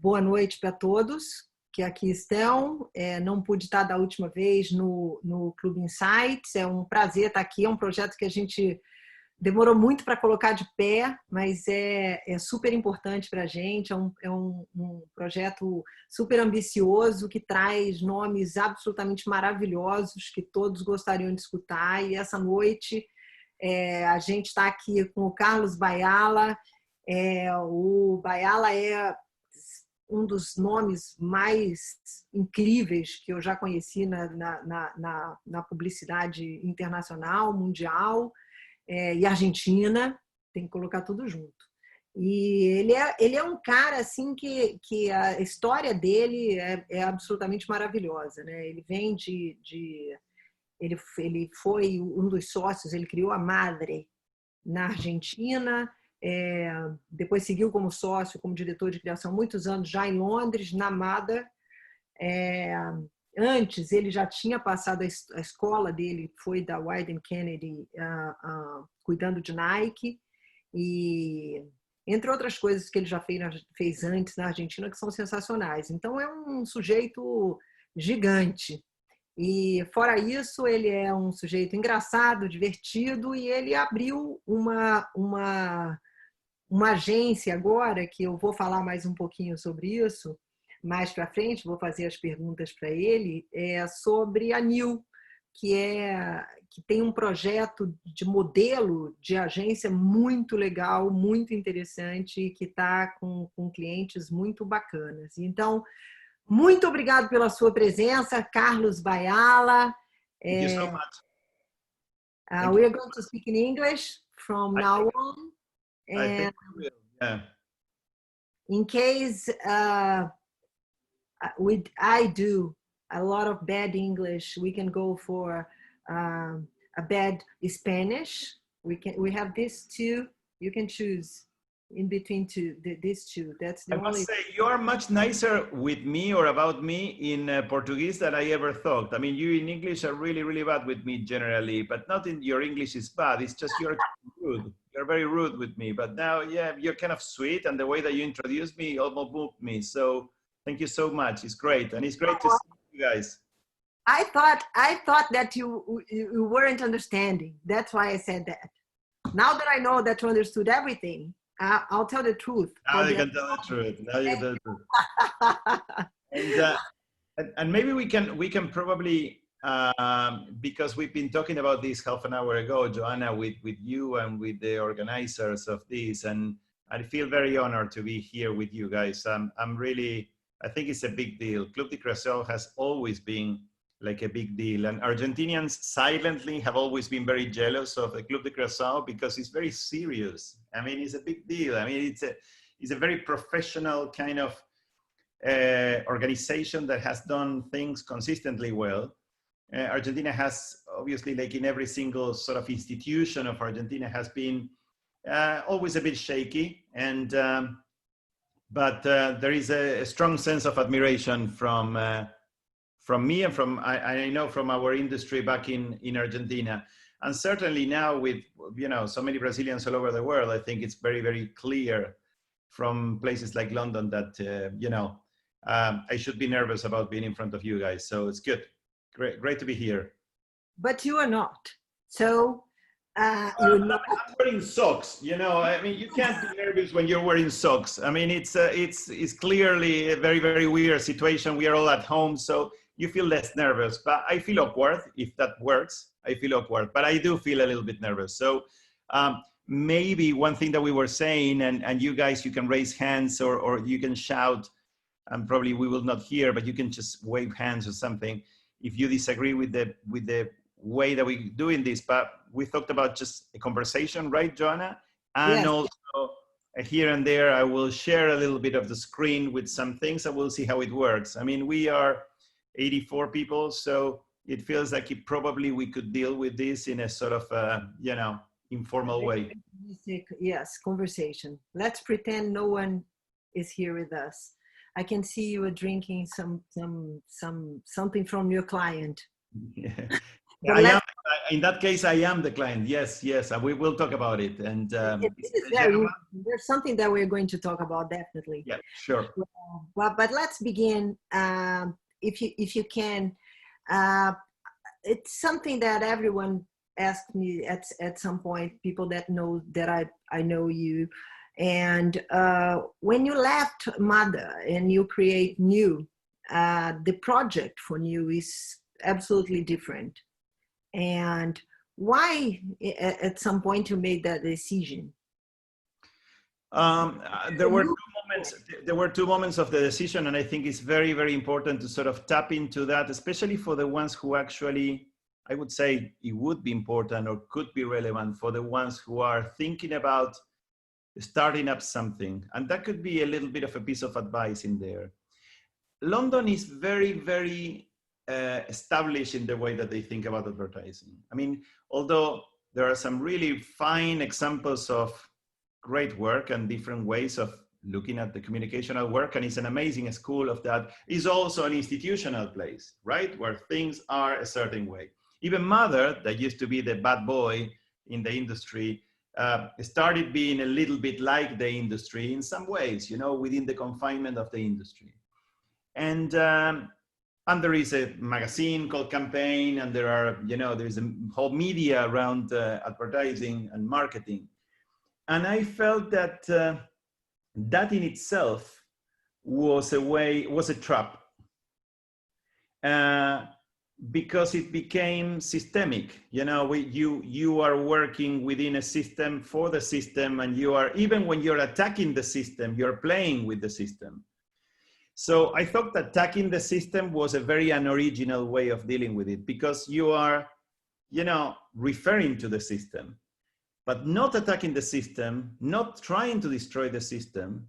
boa noite para todos que aqui estão. Não pude estar da última vez no Clube Insights. É um prazer estar aqui. É um projeto que a gente demorou muito para colocar de pé, mas é super importante para a gente. É um projeto super ambicioso que traz nomes absolutamente maravilhosos que todos gostariam de escutar. E essa noite a gente está aqui com o Carlos Bayala. O Bayala é um dos nomes mais incríveis que eu já conheci na publicidade internacional, mundial. E argentina, tem que colocar tudo junto. E ele é um cara assim que a história dele é absolutamente maravilhosa, né? Ele vem ele foi um dos sócios, ele criou a Madre na Argentina, depois seguiu como sócio, como diretor de criação muitos anos já em Londres, na Madre. Antes, ele já tinha passado a escola dele, foi da Wyden Kennedy, cuidando de Nike, e entre outras coisas que ele já fez antes na Argentina, que são sensacionais. Então, é um sujeito gigante. E, fora isso, ele é um sujeito engraçado, divertido, e ele abriu uma agência agora, que eu vou falar mais um pouquinho sobre isso, mais para frente, vou fazer as perguntas para ele, sobre a NIL, que tem um projeto de modelo de agência muito legal, muito interessante, que está com clientes muito bacanas. Então, muito obrigado pela sua presença, Carlos Bayala. Thank you so much. We are going to speak in English from now on. I think we will, yeah. In case I do a lot of bad English, we can go for a bad Spanish. We have these two. You can choose in between these two. That's the only. I must say, you are much nicer with me or about me in Portuguese than I ever thought. I mean, you in English are really, really bad with me generally, but not in your English is bad. It's just you're rude. You're very rude with me. But now, yeah, you're kind of sweet, and the way that you introduced me almost moved me. So thank you so much. It's great, and it's great to see you guys. I thought that you weren't understanding. That's why I said that. Now that I know that you understood everything, I'll tell the truth. Now you can tell the truth. Now you can tell the truth. And maybe we can probably because we've been talking about this half an hour ago, Joanna, with you and with the organizers of this, and I feel very honored to be here with you guys. I think it's a big deal. Clube de Criação has always been like a big deal, and Argentinians silently have always been very jealous of the Clube de Criação because it's very serious. I mean, it's a big deal. I mean, it's a very professional kind of organization that has done things consistently well. Argentina has obviously, like in every single sort of institution of Argentina, has been always a bit shaky, and but there is a strong sense of admiration from me and from I know from our industry back in Argentina, and certainly now with so many Brazilians all over the world, I think it's very, very clear from places like London that I should be nervous about being in front of you guys. So it's good, great to be here. But you are not. So you're not. I'm wearing socks. I mean, you can't be nervous when you're wearing socks. I mean, it's clearly a very, very weird situation. We are all at home, so you feel less nervous. But I feel awkward, if that works. I feel awkward, but I do feel a little bit nervous. So maybe one thing that we were saying, and you guys, you can raise hands or you can shout, and probably we will not hear, but you can just wave hands or something if you disagree with the way that we're doing this. But we talked about just a conversation, right, Joanna? And yes. Also here and there, I will share a little bit of the screen with some things, and we'll see how it works. I mean, we are 84 people, so it feels like we could deal with this in a sort of, informal way. Yes, conversation. Let's pretend no one is here with us. I can see you are drinking something from your client. Yeah. I am, in that case, I am the client. Yes, yes, we will talk about it. And there's something that we're going to talk about, definitely. Yeah, sure. But let's begin, if you can. It's something that everyone asked me at some point, people that know that I know you. And when you left Mother and you create New, the project for New is absolutely different. And why at some point you made that decision? There were two moments of the decision, and I think it's very, very important to sort of tap into that, especially for the ones who actually, I would say it would be important or could be relevant for the ones who are thinking about starting up something. And that could be a little bit of a piece of advice in there. London is very, very established in the way that they think about advertising. I mean, although there are some really fine examples of great work and different ways of looking at the communicational work, and it's an amazing school of that, is also an institutional place, right? Where things are a certain way. Even Mother, that used to be the bad boy in the industry, started being a little bit like the industry in some ways, you know, within the confinement of the industry. And there is a magazine called Campaign, and there are, you know, there's a whole media around advertising and marketing. And I felt that that in itself was a trap, because it became systemic. You know, you are working within a system for the system, and you are, even when you're attacking the system, you're playing with the system. So I thought that attacking the system was a very unoriginal way of dealing with it, because you are, you know, referring to the system, but not attacking the system, not trying to destroy the system,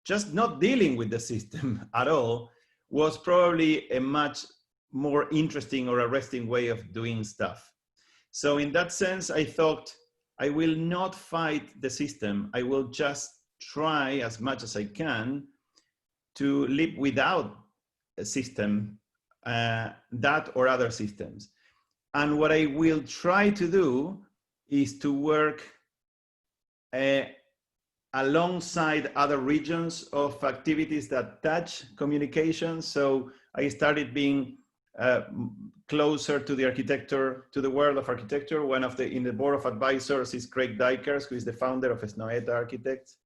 just not dealing with the system at all, was probably a much more interesting or arresting way of doing stuff. So in that sense, I thought, I will not fight the system. I will just try as much as I can to live without a system, that or other systems. And what I will try to do is to work alongside other regions of activities that touch communication. So I started being closer to the architecture, to the world of architecture. One of in the board of advisors is Craig Dykers, who is the founder of Snoeta Architects.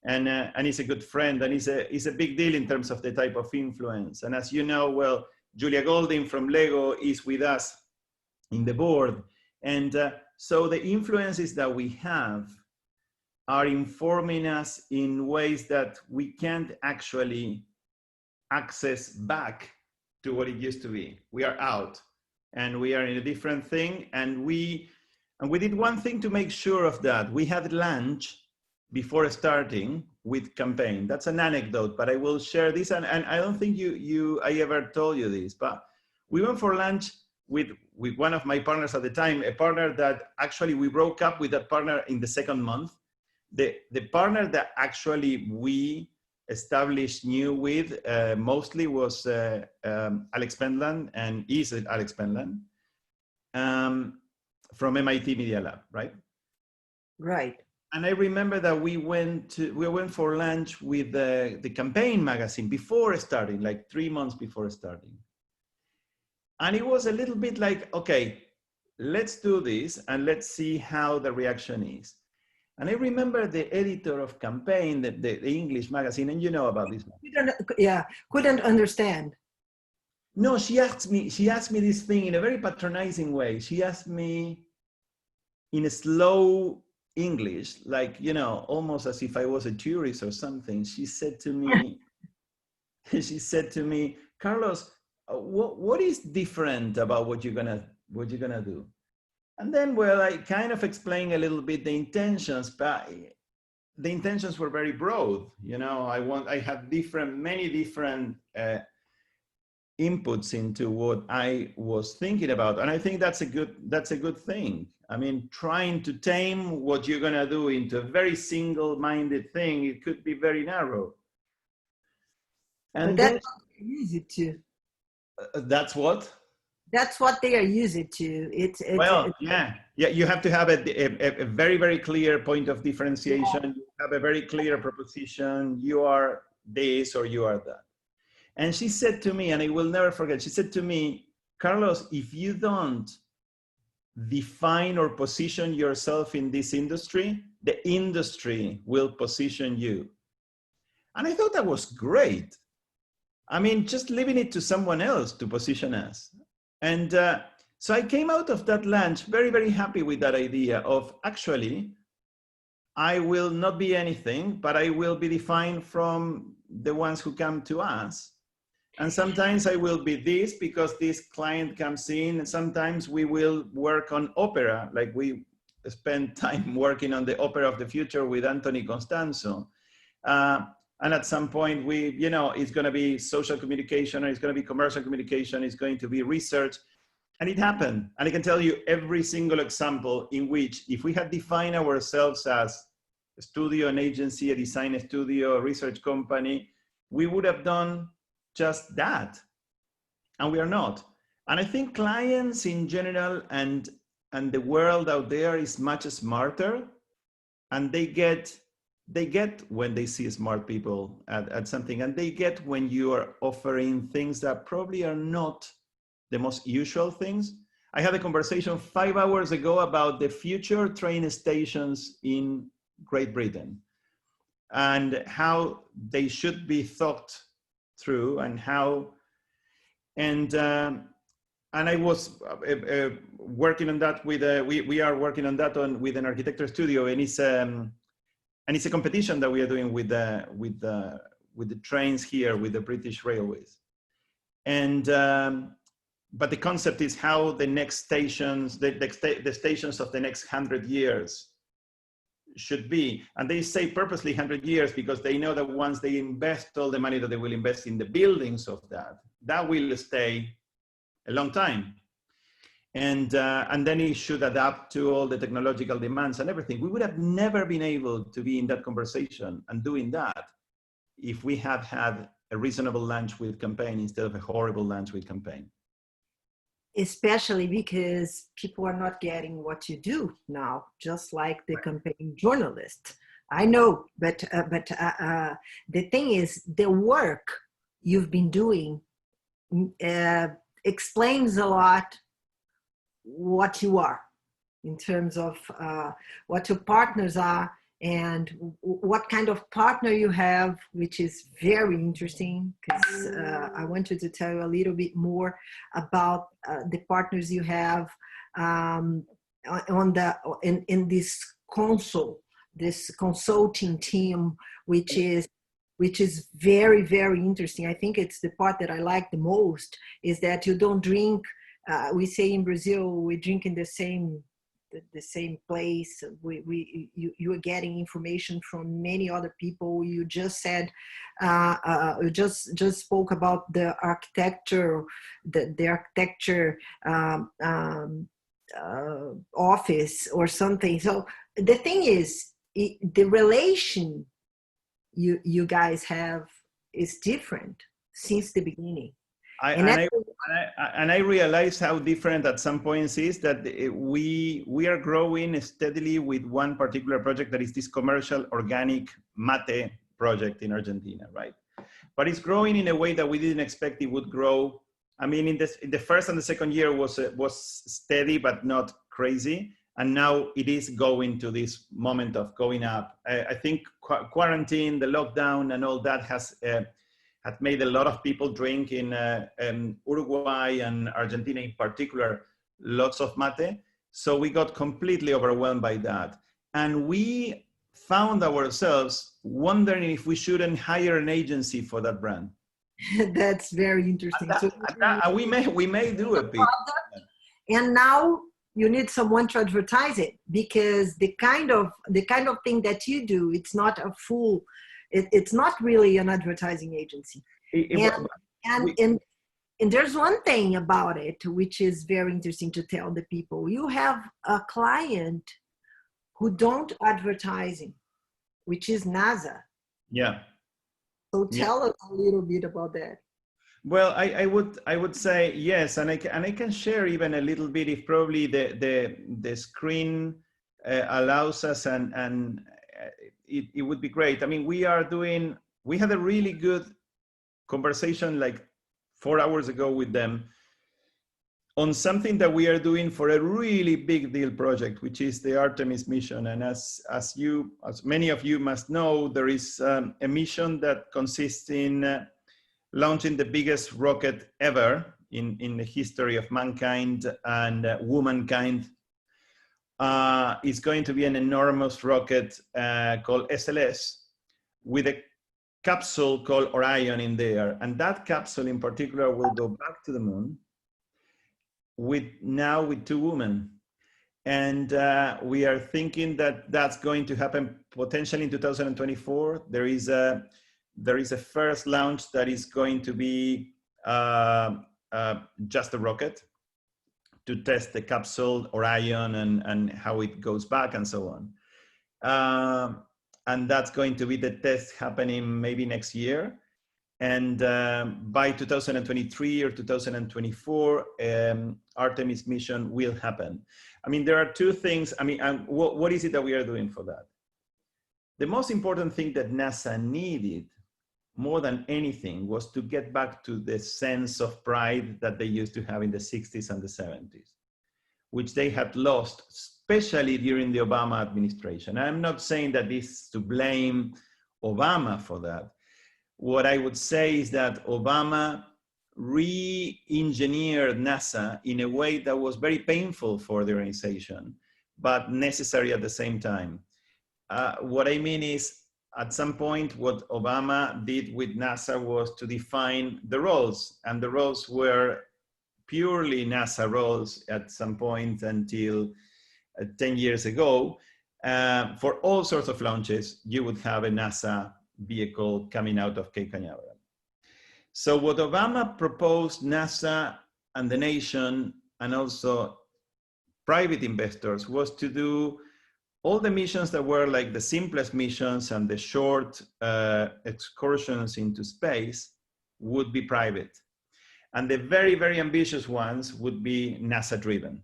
And he's a good friend, and he's a big deal in terms of the type of influence. And as you know, well, Julia Golding from Lego is with us in the board. And so the influences that we have are informing us in ways that we can't actually access back to what it used to be. We are out and we are in a different thing. And we did one thing to make sure of that. We had lunch before starting with Campaign. That's an anecdote, but I will share this. And I don't think I ever told you this, but we went for lunch with one of my partners at the time, a partner that actually we broke up with that partner in the second month. The partner that actually we established New with mostly was Alex Penland, and is Alex Penland, from MIT Media Lab, right? Right. And I remember that we went for lunch with the Campaign magazine before starting, like 3 months before starting. And it was a little bit like, okay, let's do this and let's see how the reaction is. And I remember the editor of Campaign, the English magazine, and you know about this. Couldn't understand. No, she asked me this thing in a very patronizing way. She asked me in a slow English, like, you know, almost as if I was a tourist or something. She said to me, Carlos, what is different about what you're gonna do? And then, well, I kind of explained a little bit the intentions, but the intentions were very broad. You know, I had many different inputs into what I was thinking about, and I think that's a good thing. I mean, trying to tame what you're gonna do into a very single-minded thing, it could be very narrow. And but that's easy too. That's what? that's what they are used to. Yeah. You have to have a very, very clear point of differentiation. Yeah. You have a very clear proposition. You are this or you are that. And she said to me, and I will never forget, she said to me, Carlos, if you don't define or position yourself in this industry, the industry will position you. And I thought that was great. I mean, just leaving it to someone else to position us. And so I came out of that lunch very, very happy with that idea of actually, I will not be anything, but I will be defined from the ones who come to us. And sometimes I will be this because this client comes in, and sometimes we will work on opera, like we spend time working on the opera of the future with Anthony Constanzo. And at some point we, it's going to be social communication, or it's going to be commercial communication, it's going to be research. And it happened. And I can tell you every single example in which, if we had defined ourselves as a studio, an agency, a design studio, a research company, we would have done just that. And we are not. And I think clients in general and the world out there is much smarter, and they get when they see smart people at something, and they get when you are offering things that probably are not the most usual things. I had a conversation 5 hours ago about the future train stations in Great Britain and how they should be thought through, and how, and I was working on that with we are working on that with an architecture studio, and it's a competition that we are doing with the trains here with the British Railways, and but the concept is how the next stations, the stations of the next 100 years should be. And they say purposely 100 years because they know that once they invest all the money that they will invest in the buildings of that will stay a long time. And then it should adapt to all the technological demands and everything. We would have never been able to be in that conversation and doing that if we had had a reasonable lunch with campaign instead of a horrible lunch with campaign. Especially because people are not getting what you do now, just like the campaign journalist. I know, but the thing is, the work you've been doing explains a lot what you are in terms of what your partners are and what kind of partner you have, which is very interesting, because I wanted to tell you a little bit more about the partners you have in this consulting team, which is very, very interesting. I think it's the part that I like the most, is that you don't drink, we say in Brazil, we drink in the same place. You are getting information from many other people. You just said, you just spoke about the architecture, the architecture office or something. So the thing is, the relation you guys have is different since the beginning. I realize how different at some points is that we are growing steadily with one particular project that is this commercial organic mate project in Argentina, right? But it's growing in a way that we didn't expect it would grow. I mean, in the first and the second year was steady but not crazy, and now it is going to this moment of going up. I think quarantine, the lockdown, and all that had made a lot of people drink in Uruguay and Argentina in particular, lots of mate. So we got completely overwhelmed by that. And we found ourselves wondering if we shouldn't hire an agency for that brand. That's very interesting. We may do a bit. And now you need someone to advertise it, because the kind of thing that you do, it's not a full, it's not really an advertising agency. And there's one thing about it, which is very interesting to tell the people. You have a client who don't advertising, which is NASA. Yeah. So tell us a little bit about that. Well, I would say yes, and I can share even a little bit if probably the screen allows us, and it would be great. I mean, we had a really good conversation like 4 hours ago with them on something that we are doing for a really big deal project, which is the Artemis Mission. And as many of you must know, there is a mission that consists in launching the biggest rocket ever in the history of mankind and womankind. It's going to be an enormous rocket called SLS with a capsule called Orion in there. And that capsule in particular will go back to the moon with 2 women. And we are thinking that that's going to happen potentially in 2024. There is a first launch that is going to be just a rocket to test the capsule Orion and how it goes back and so on. And that's going to be the test happening maybe next year. And by 2023 or 2024, Artemis Mission will happen. I mean, there are 2 things. I mean, what is it that we are doing for that? The most important thing that NASA needed more than anything was to get back to the sense of pride that they used to have in the 60s and the 70s, which they had lost, especially during the Obama administration. I'm not saying that this is to blame Obama for that. What I would say is that Obama re-engineered NASA in a way that was very painful for the organization, but necessary at the same time. What I mean is, at some point, what Obama did with NASA was to define the roles, and the roles were purely NASA roles at some point until 10 years ago. For all sorts of launches, you would have a NASA vehicle coming out of Cape Canaveral. So what Obama proposed NASA and the nation and also private investors was to do all the missions that were like the simplest missions and the short excursions into space would be private. And the very, very ambitious ones would be NASA driven.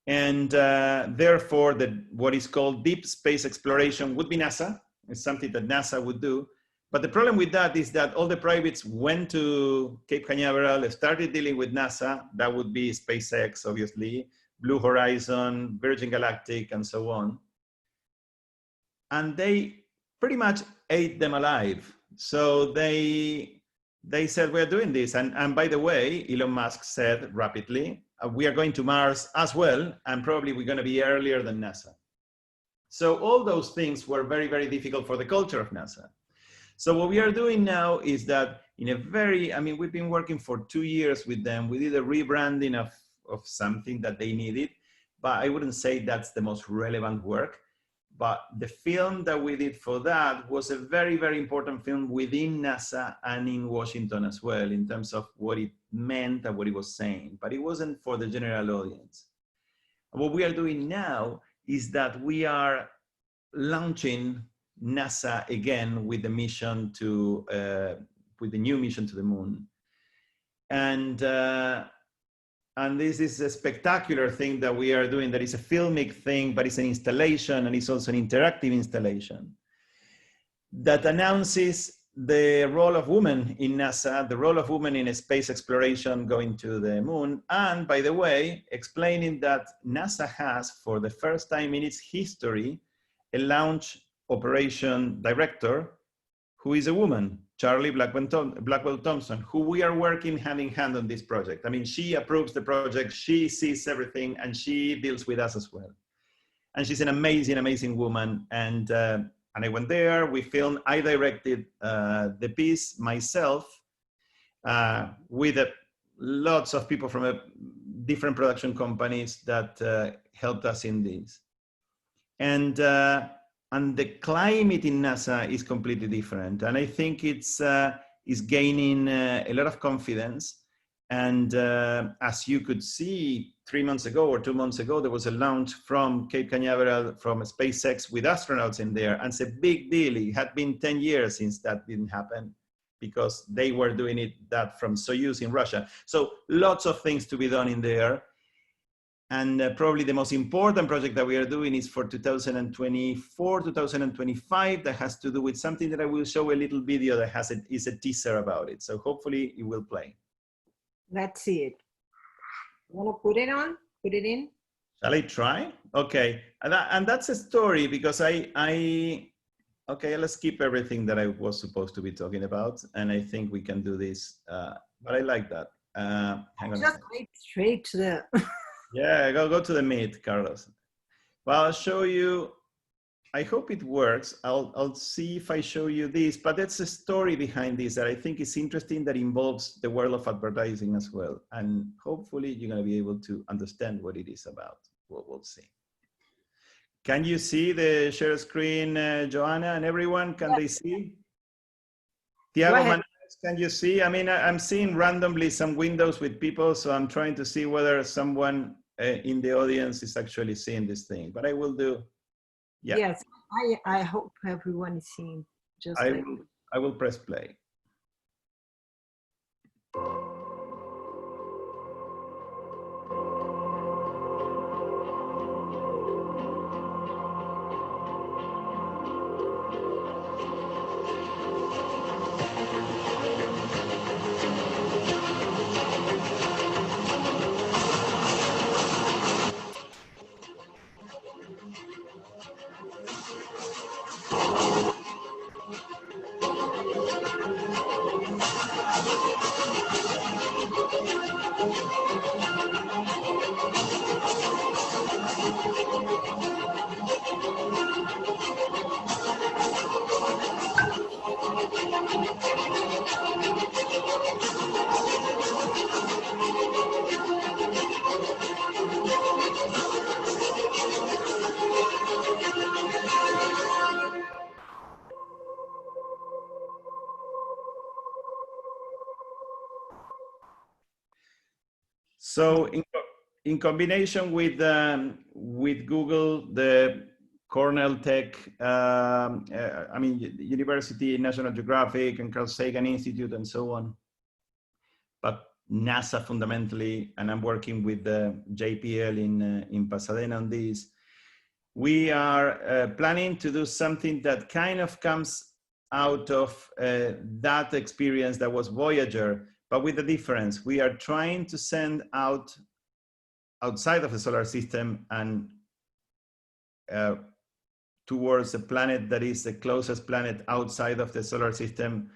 And therefore, what is called deep space exploration would be NASA. It's something that NASA would do. But the problem with that is that all the privates went to Cape Canaveral, started dealing with NASA. That would be SpaceX, obviously, Blue Horizon, Virgin Galactic, and so on. And they pretty much ate them alive. So they said, we're doing this. And by the way, Elon Musk said rapidly, we are going to Mars as well, and probably we're going to be earlier than NASA. So all those things were very, very difficult for the culture of NASA. So what we are doing now is that we've been working for 2 years with them. We did a rebranding of something that they needed, but I wouldn't say that's the most relevant work. But the film that we did for that was a very, very important film within NASA and in Washington as well, in terms of what it meant and what it was saying, but it wasn't for the general audience. And what we are doing now is that we are launching NASA again with the mission with the new mission to the moon. And this is a spectacular thing that we are doing that is a filmic thing, but it's an installation, and it's also an interactive installation that announces the role of women in NASA, the role of women in space exploration going to the moon, and by the way, explaining that NASA has, for the first time in its history, a launch operation director who is a woman, Charlie Blackwell Thompson, who we are working hand in hand on this project. I mean, she approves the project, she sees everything, and she deals with us as well. And she's an amazing, amazing woman. And I went there, we filmed, I directed the piece myself with lots of people from different production companies that helped us in this. And the climate in NASA is completely different. And I think it's gaining a lot of confidence. And as you could see 3 months ago or 2 months ago, there was a launch from Cape Canaveral from SpaceX with astronauts in there. And it's a big deal. It had been 10 years since that didn't happen because they were doing that from Soyuz in Russia. So lots of things to be done in there. And probably the most important project that we are doing is for 2024, 2025, that has to do with something that I will show a little video that is a teaser about it. So hopefully it will play. Let's see it. You want to put it on? Put it in? Shall I try? Okay, and that's a story because okay, let's skip everything that I was supposed to be talking about. And I think we can do this, but I like that. Hang on. Just wait straight to the... Yeah, go to the meat, Carlos. Well, I'll show you. I hope it works. I'll see if I show you this, but that's a story behind this that I think is interesting that involves the world of advertising as well. And hopefully you're going to be able to understand what it is about. We'll see. Can you see the share screen, Joanna and everyone? Can they see? Tiago Manuel, can you see? I mean, I'm seeing randomly some windows with people, so I'm trying to see whether someone in the audience is actually seeing this thing, but I will do. Yeah. Yes, I hope everyone is seeing. Just I will press play. So in combination with Google, the Cornell Tech, I mean, University, National Geographic, and Carl Sagan Institute, and so on. But NASA fundamentally, and I'm working with the JPL in Pasadena on this. We are planning to do something that kind of comes out of that experience that was Voyager, but with a difference. We are trying to send out outside of the solar system and towards a planet that is the closest planet outside of the solar system.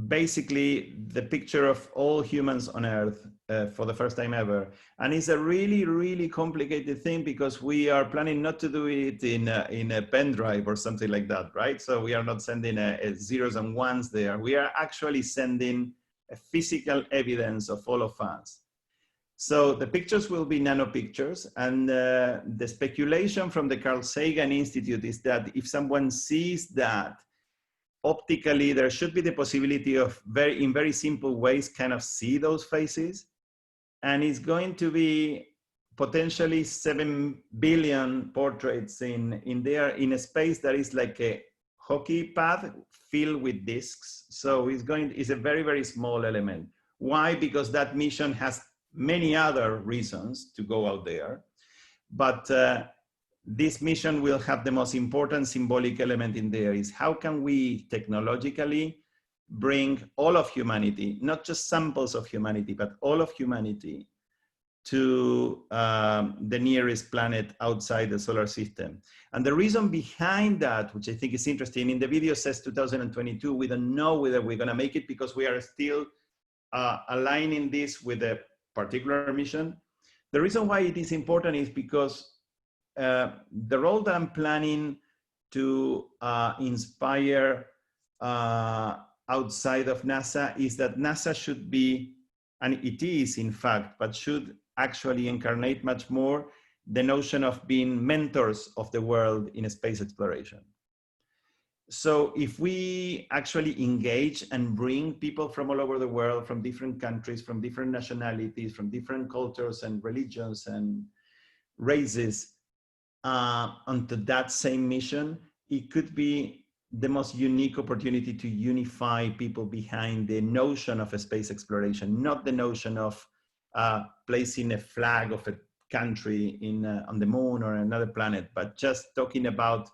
Basically, the picture of all humans on Earth for the first time ever. And it's a really, really complicated thing because we are planning not to do it in a pen drive or something like that, right? So we are not sending a zeros and ones there. We are actually sending a physical evidence of all of us. So the pictures will be nano pictures. And the speculation from the Carl Sagan Institute is that if someone sees that, optically, there should be the possibility of in very simple ways kind of see those faces. And it's going to be potentially 7 billion portraits in there in a space that is like a hockey pad filled with discs. So it's a very, very small element. Why? Because that mission has many other reasons to go out there. But this mission will have the most important symbolic element in there is how can we technologically bring all of humanity, not just samples of humanity, but all of humanity to the nearest planet outside the solar system. And the reason behind that, which I think is interesting, in the video says 2022, we don't know whether we're gonna make it because we are still aligning this with a particular mission. The reason why it is important is because the role that I'm planning to inspire outside of NASA is that NASA should be, and it is in fact, but should actually incarnate much more the notion of being mentors of the world in space exploration. So if we actually engage and bring people from all over the world, from different countries, from different nationalities, from different cultures and religions and races, onto that same mission, it could be the most unique opportunity to unify people behind the notion of a space exploration, not the notion of placing a flag of a country on the moon or another planet, but just talking about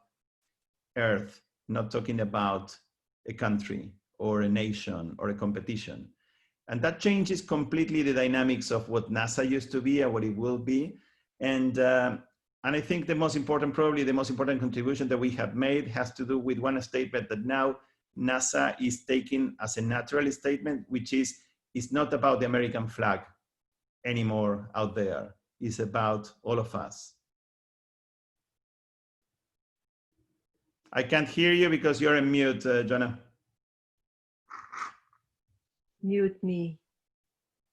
Earth, not talking about a country or a nation or a competition. And that changes completely the dynamics of what NASA used to be and what it will be. And I think the most important, probably the most important contribution that we have made has to do with one statement that now NASA is taking as a natural statement, which is, it's not about the American flag anymore out there. It's about all of us. I can't hear you because you're on mute, Jonah. Mute me.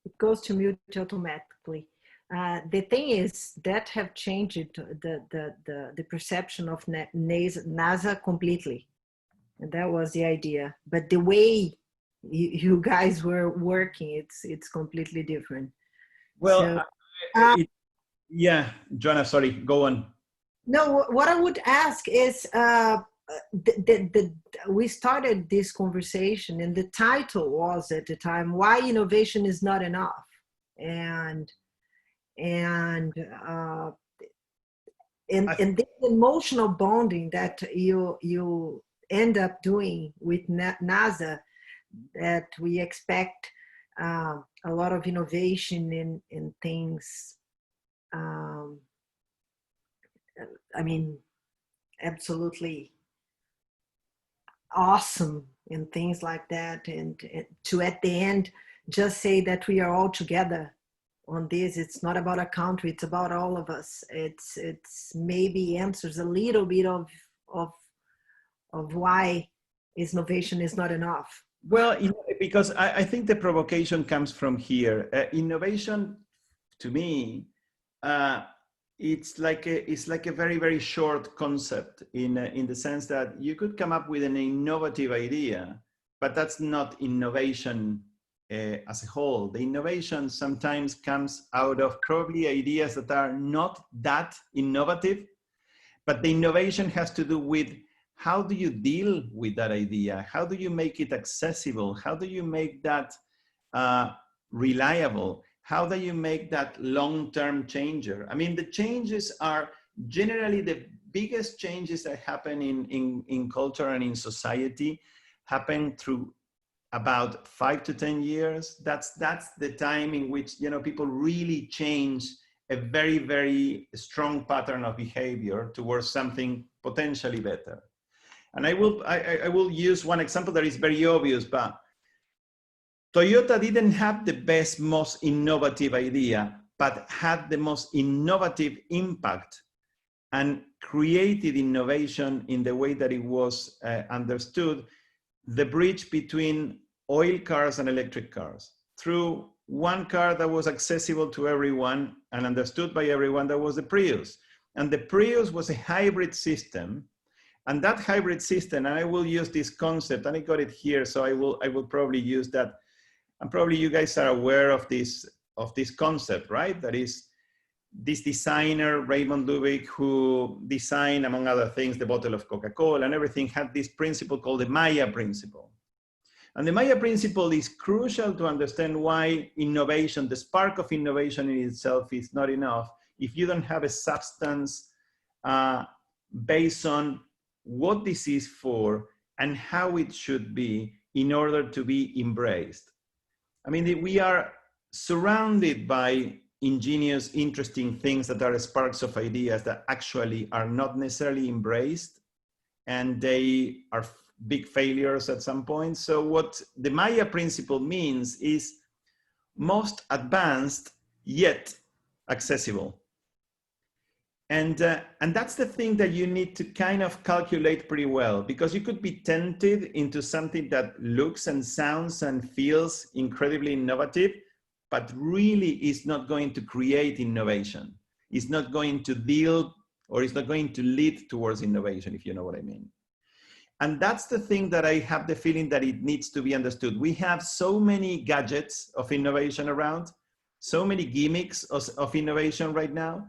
It goes to mute automatically. The thing is that have changed the perception of NASA completely. And that was the idea. But the way you guys were working, it's completely different. Well, so, yeah, Jonah, sorry, go on. No, what I would ask is, we started this conversation and the title was at the time, Why Innovation is Not Enough. And this emotional bonding that you end up doing with NASA, that we expect a lot of innovation in things. I mean, absolutely awesome and things like that, and to at the end just say that we are all together on this. It's not about a country, it's about all of us. It's maybe answers a little bit of why innovation is not enough. Well, because I think the provocation comes from here. Innovation, to me, it's like a very, very short concept in the sense that you could come up with an innovative idea, but that's not innovation as a whole. The innovation sometimes comes out of probably ideas that are not that innovative, but the innovation has to do with how do you deal with that idea? How do you make it accessible? How do you make that reliable? How do you make that long-term changer? I mean, the changes are generally the biggest changes that happen in culture and in society happen through about 5 to 10 years. That's the time in which, you know, people really change a very, very strong pattern of behavior towards something potentially better. And I will use one example that is very obvious, but Toyota didn't have the best, most innovative idea, but had the most innovative impact and created innovation in the way that it was understood, the bridge between oil cars and electric cars, through one car that was accessible to everyone and understood by everyone, that was the Prius. And the Prius was a hybrid system. And that hybrid system, and I will use this concept, and I got it here, so I will probably use that. And probably you guys are aware of this concept, right? That is this designer, Raymond Lubick, who designed, among other things, the bottle of Coca-Cola and everything, had this principle called the Maya principle. And the Maya principle is crucial to understand why innovation, the spark of innovation in itself, is not enough if you don't have a substance based on what this is for and how it should be in order to be embraced. I mean, we are surrounded by ingenious, interesting things that are sparks of ideas that actually are not necessarily embraced, and they are big failures at some point. So what the Maya principle means is most advanced, yet accessible. And that's the thing that you need to kind of calculate pretty well, because you could be tempted into something that looks and sounds and feels incredibly innovative, but really is not going to create innovation. It's not going to deal, or it's not going to lead towards innovation, if you know what I mean. And that's the thing that I have the feeling that it needs to be understood. We have so many gadgets of innovation around, so many gimmicks of innovation right now.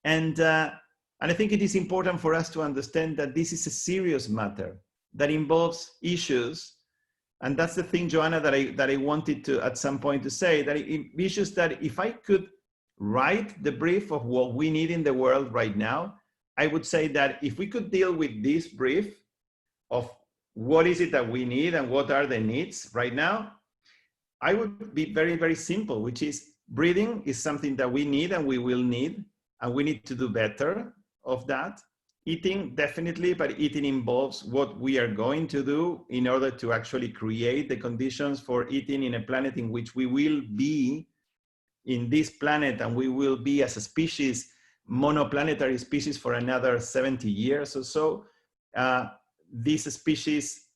And I think it is important for us to understand that this is a serious matter. that involves issues. And that's the thing, Joanna, that I wanted to at some point to say, that issues that if I could write the brief of what we need in the world right now, I would say that if we could deal with this brief of what is it that we need and what are the needs right now, I would be very, very simple, which is breathing is something that we need and we will need, and we need to do better of that. Eating, definitely, but eating involves what we are going to do in order to actually create the conditions for eating in a planet in which we will be in this planet, and we will be as a species, monoplanetary species, for another 70 years or so. These species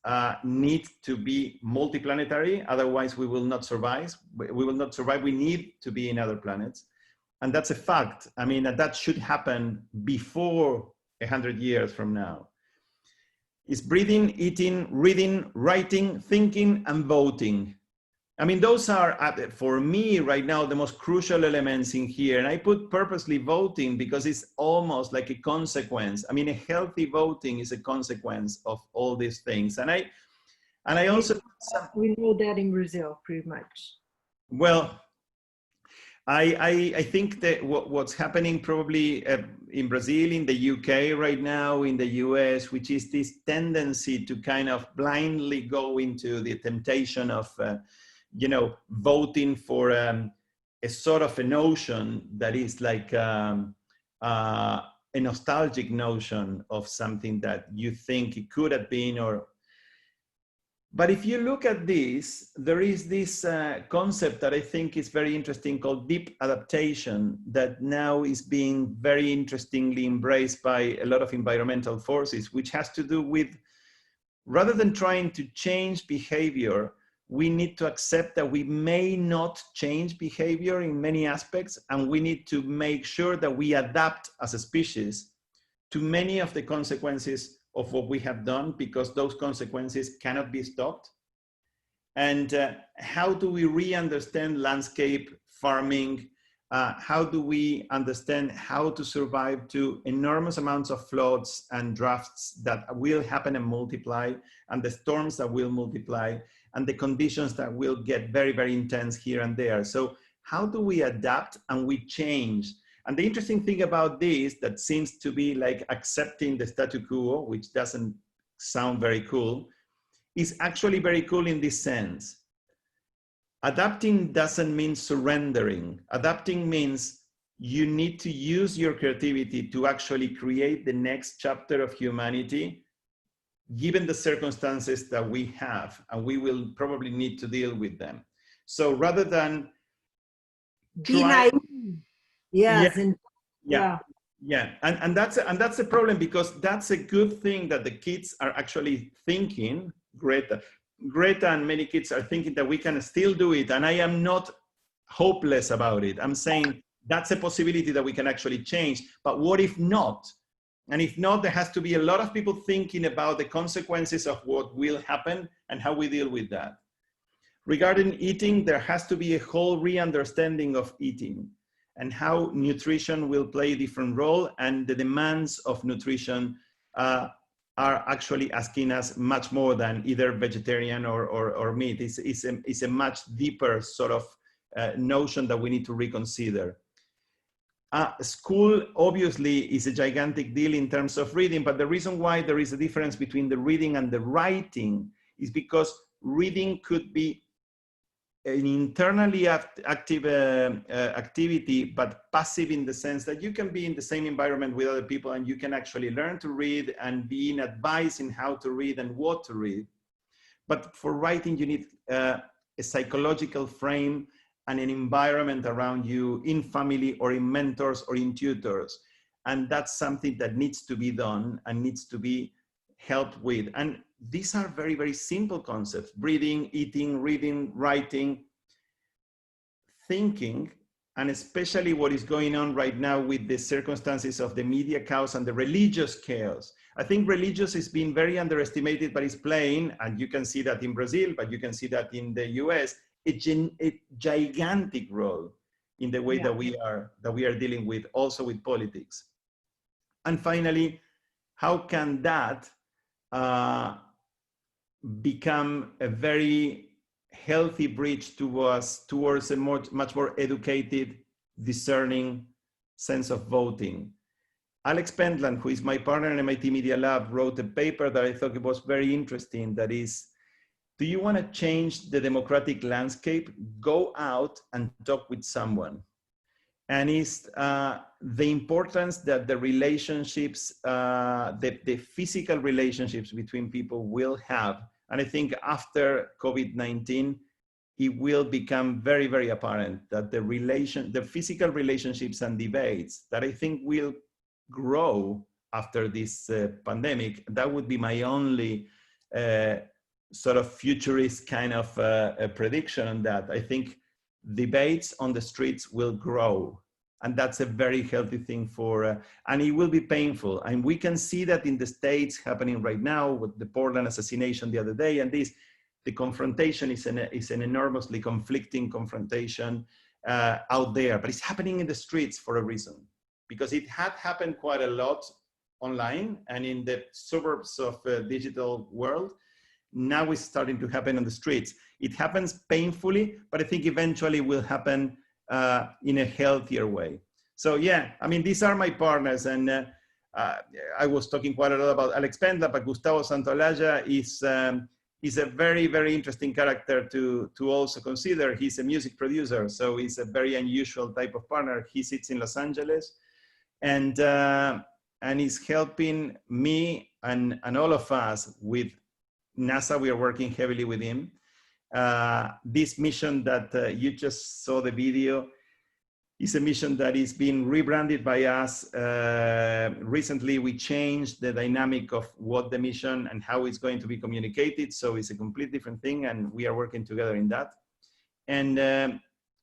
need to be multiplanetary, otherwise we will not survive. We will not survive. We need to be in other planets. And that's a fact. I mean, that should happen before 100 years from now. It's breathing, eating, reading, writing, thinking, and voting. I mean, those are, for me right now, the most crucial elements in here. And I put purposely voting because it's almost like a consequence. I mean, a healthy voting is a consequence of all these things. And I also... We know that in Brazil, pretty much. Well, I think that what's happening probably in Brazil, in the UK right now, in the US, which is this tendency to kind of blindly go into the temptation of, you know, voting for a sort of a notion that is like a nostalgic notion of something that you think it could have been, or... But if you look at this, there is this concept that I think is very interesting called deep adaptation that now is being very interestingly embraced by a lot of environmental forces, which has to do with, rather than trying to change behavior, we need to accept that we may not change behavior in many aspects, and we need to make sure that we adapt as a species to many of the consequences of what we have done, because those consequences cannot be stopped. And how do we re-understand landscape farming? How do we understand how to survive to enormous amounts of floods and droughts that will happen and multiply, and the storms that will multiply, and the conditions that will get very, very intense here and there? So how do we adapt and we change? And the interesting thing about this, that seems to be like accepting the status quo, which doesn't sound very cool, is actually very cool in this sense. Adapting doesn't mean surrendering. Adapting means you need to use your creativity to actually create the next chapter of humanity, given the circumstances that we have, and we will probably need to deal with them. So rather than Yes, and that's a problem, because that's a good thing that the kids are actually thinking. Greta and many kids are thinking that we can still do it, and I am not hopeless about it. I'm saying that's a possibility that we can actually change, but what if not? And if not, there has to be a lot of people thinking about the consequences of what will happen and how we deal with that. Regarding eating, there has to be a whole re-understanding of eating and how nutrition will play a different role, and the demands of nutrition are actually asking us much more than either vegetarian or meat. It's a much deeper sort of notion that we need to reconsider. School obviously is a gigantic deal in terms of reading, but the reason why there is a difference between the reading and the writing is because reading could be an internally active activity, but passive in the sense that you can be in the same environment with other people and you can actually learn to read and be in advice in how to read and what to read. But for writing, you need a psychological frame and an environment around you, in family or in mentors or in tutors. And that's something that needs to be done and needs to be helped with. And these are very, very simple concepts: breathing, eating, reading, writing, thinking, and especially what is going on right now with the circumstances of the media chaos and the religious chaos. I think religious is being very underestimated, but it's playing, and you can see that in Brazil, but you can see that in the US, a gigantic role in the way that we are dealing with, also with politics. And finally, how can that become a very healthy bridge towards a much more educated, discerning sense of voting. Alex Pentland, who is my partner in MIT Media Lab, wrote a paper that I thought was very interesting. That is, do you want to change the democratic landscape? Go out and talk with someone. And it's the importance that the relationships, the physical relationships between people will have. And I think after COVID-19, it will become very, very apparent that the physical relationships and debates that I think will grow after this pandemic, that would be my only sort of futurist kind of prediction on that. I think debates on the streets will grow, and that's a very healthy thing for, and it will be painful. And we can see that in the States happening right now with the Portland assassination the other day, and the confrontation is an enormously conflicting confrontation out there, but it's happening in the streets for a reason, because it had happened quite a lot online and in the suburbs of the digital world. Now it's starting to happen on the streets. It happens painfully, but I think eventually will happen in a healthier way. So yeah, I mean, these are my partners, and I was talking quite a lot about Alex Pendla, but Gustavo Santolaya is a very, very interesting character to also consider. He's a music producer, so he's a very unusual type of partner. He sits in Los Angeles, and he's helping me and all of us with NASA. We are working heavily with him. This mission that you just saw the video is a mission that is being rebranded by us. Recently, we changed the dynamic of what the mission and how it's going to be communicated. So it's a complete different thing, and we are working together in that. And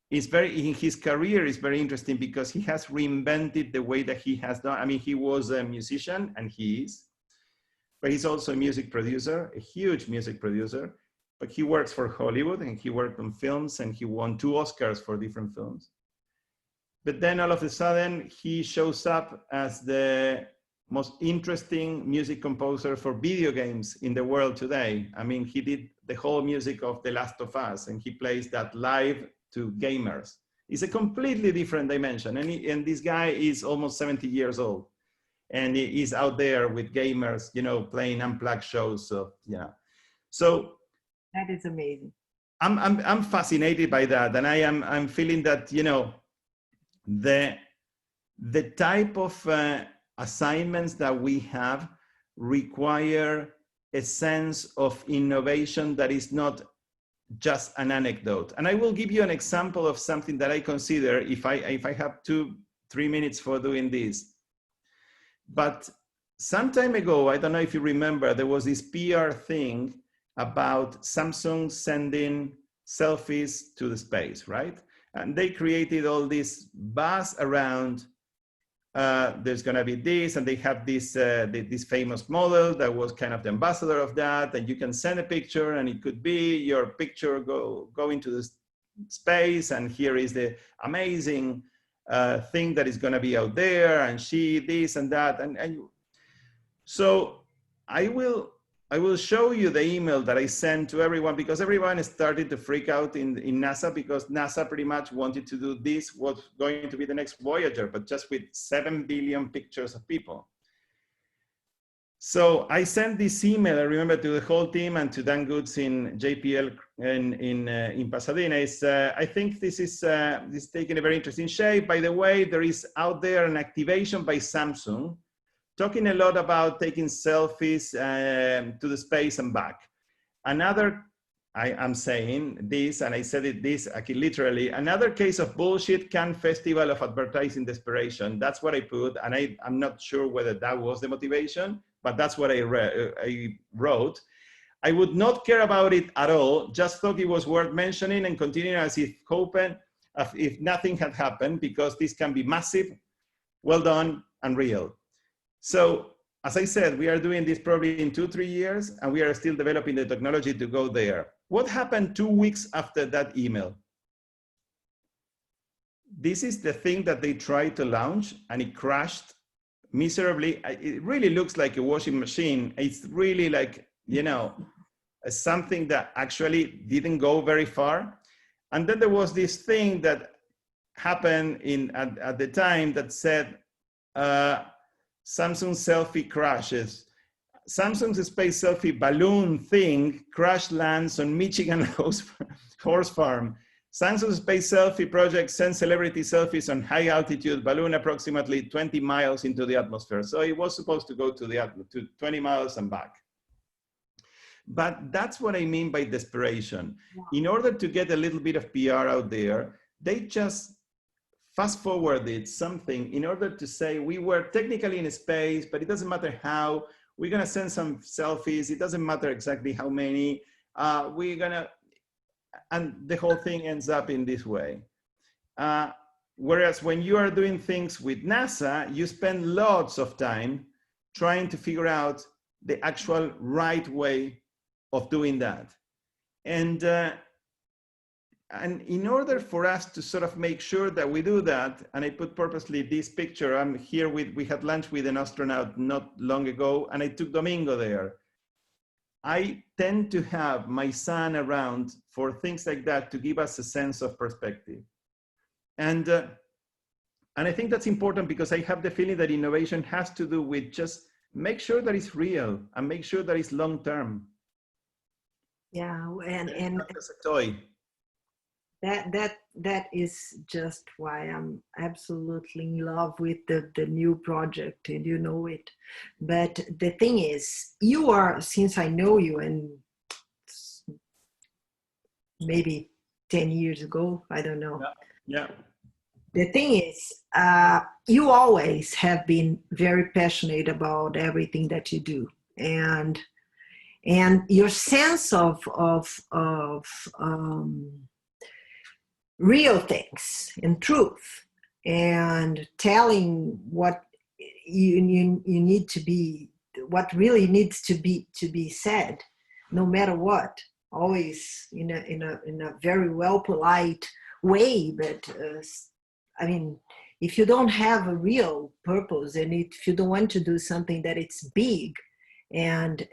his career is very interesting because he has reinvented the way that he has done. I mean, he was a musician, and he is, but he's also a music producer, a huge music producer. But he works for Hollywood, and he worked on films, and he won 2 Oscars for different films. But then all of a sudden, he shows up as the most interesting music composer for video games in the world today. I mean, he did the whole music of The Last of Us, and he plays that live to gamers. It's a completely different dimension. And this guy is almost 70 years old, and he is out there with gamers, you know, playing unplugged shows. So yeah, so that is amazing. I'm fascinated by that, and I'm feeling that, you know, the type of assignments that we have require a sense of innovation that is not just an anecdote. And I will give you an example of something that I consider, if I have 2-3 minutes for doing this. But some time ago, I don't know if you remember, there was this PR thing about Samsung sending selfies to the space, right? And they created all this buzz around, there's gonna be this, and they have this, this famous model that was kind of the ambassador of that, and you can send a picture, and it could be your picture go into the space, and here is the amazing thing that is gonna be out there, and she, this and that, and so I will show you the email that I sent to everyone, because everyone started to freak out in NASA, because NASA pretty much wanted to do this, what's going to be the next Voyager, but just with 7 billion pictures of people. So I sent this email, I remember, to the whole team and to Dan Goods in JPL in Pasadena. I think this is taking a very interesting shape. By the way, there is out there an activation by Samsung talking a lot about taking selfies to the space and back. Another, I'm saying this, and I said it this literally, another case of bullshit Cannes Festival of Advertising Desperation. That's what I put, and I'm not sure whether that was the motivation, but that's what I wrote. I would not care about it at all, just thought it was worth mentioning and continuing as if hoping, if nothing had happened, because this can be massive, well done, and real. So, as I said, we are doing this probably in 2-3 years, and we are still developing the technology to go there. What happened 2 weeks after that email? This is the thing that they tried to launch, and it crashed miserably. It really looks like a washing machine. It's really like, you know, something that actually didn't go very far. And then there was this thing that happened at the time that said, Samsung selfie crashes. Samsung's space selfie balloon thing crash lands on Michigan horse farm. Samsung's space selfie project sends celebrity selfies on high altitude balloon approximately 20 miles into the atmosphere. So it was supposed to go to 20 miles and back. But that's what I mean by desperation. In order to get a little bit of PR out there, they just fast forwarded something in order to say, we were technically in space, but it doesn't matter how, we're gonna send some selfies, it doesn't matter exactly how many, we're gonna, and the whole thing ends up in this way. Whereas when you are doing things with NASA, you spend lots of time trying to figure out the actual right way of doing that. And in order for us to sort of make sure that we do that, and I put purposely this picture, I'm here we had lunch with an astronaut not long ago, and I took Domingo there. I tend to have my son around for things like that to give us a sense of perspective. And I think that's important because I have the feeling that innovation has to do with just make sure that it's real and make sure that it's long-term. Yeah, and not as a toy. That is just why I'm absolutely in love with the new project, and you know it. But the thing is, you are, since I know you, and maybe 10 years ago, I don't know. Yeah. The thing is, you always have been very passionate about everything that you do, and your sense of real things and truth, and telling what you need to be, what really needs to be said, no matter what. Always in a very well polite way, but I mean, if you don't have a real purpose, and if you don't want to do something that it's big and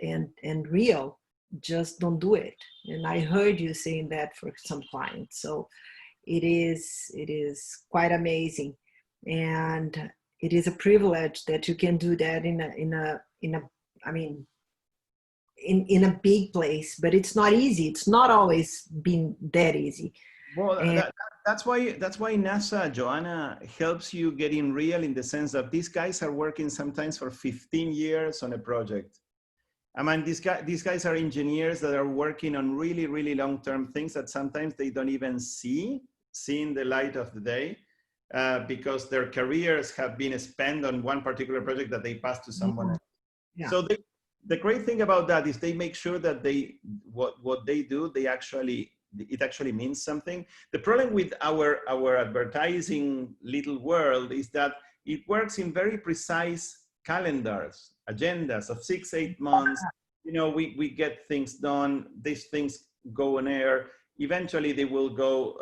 real, just don't do it. And I heard you saying that for some clients. So it is quite amazing, and it is a privilege that you can do that in a big place. But it's not easy. It's not always been that easy. Well, that's why NASA, Joanna, helps you get in real, in the sense that these guys are working sometimes for 15 years on a project. I mean, these guys are engineers that are working on really, really long-term things that sometimes they don't even see the light of the day, because their careers have been spent on one particular project that they pass to someone else. Yeah. So the great thing about that is they make sure that what they do, it actually means something. The problem with our advertising little world is that it works in very precise calendars, agendas of 6-8 months. You know, we get things done, these things go on air. Eventually they will go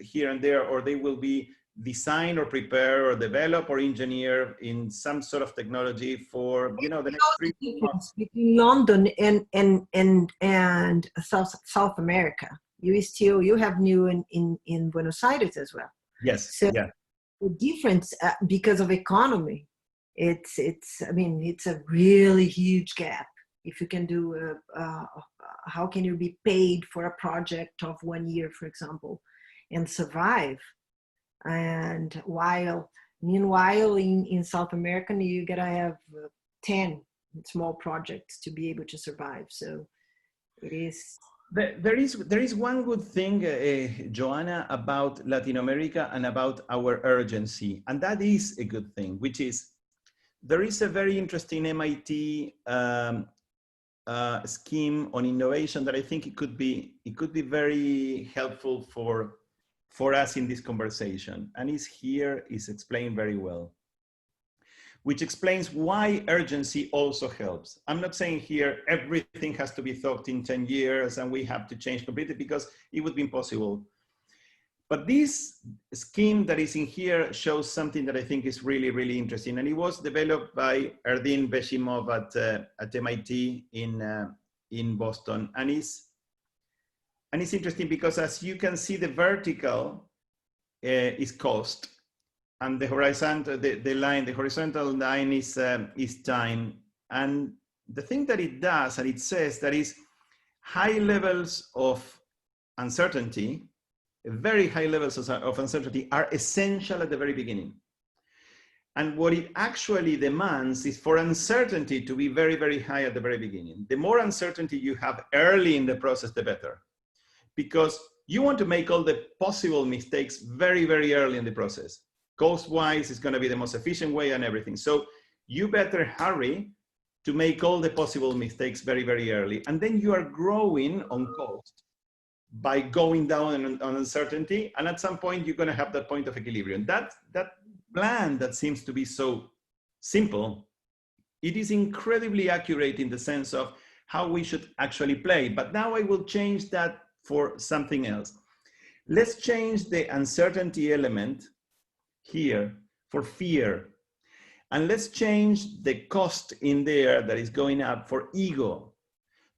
here and there, or they will be design or prepare or develop or engineer in some sort of technology for, you know, the next 3 months. Between London and South America, you have new in Buenos Aires as well. Yes. So yeah. The difference, because of economy, it's a really huge gap. If you can do how can you be paid for a project of 1 year, for example, and survive? And meanwhile in South America, you gotta have 10 small projects to be able to survive. So it is. There is one good thing, Joanna, about Latin America and about our urgency, and that is a good thing, which is there is a very interesting MIT scheme on innovation that I think it could be very helpful for us in this conversation, and is explained very well, which explains why urgency also helps. I'm not saying here everything has to be thought in 10 years and we have to change completely, because it would be impossible. But this scheme that is in here shows something that I think is really, really interesting. And it was developed by Erdin Beshimov at MIT in in Boston, and it's interesting because, as you can see, the vertical is cost, and the horizontal line is time. And the thing that it does, and it says that is high levels of uncertainty, very high levels of uncertainty are essential at the very beginning. And what it actually demands is for uncertainty to be very, very high at the very beginning. The more uncertainty you have early in the process, the better. Because you want to make all the possible mistakes very, very early in the process. Cost-wise, it's going to be the most efficient way and everything. So you better hurry to make all the possible mistakes very, very early. And then you are growing on cost by going down on uncertainty. And at some point, you're going to have that point of equilibrium. That plan that seems to be so simple, it is incredibly accurate in the sense of how we should actually play. But now I will change that for something else. Let's change the uncertainty element here for fear. And let's change the cost in there that is going up for ego.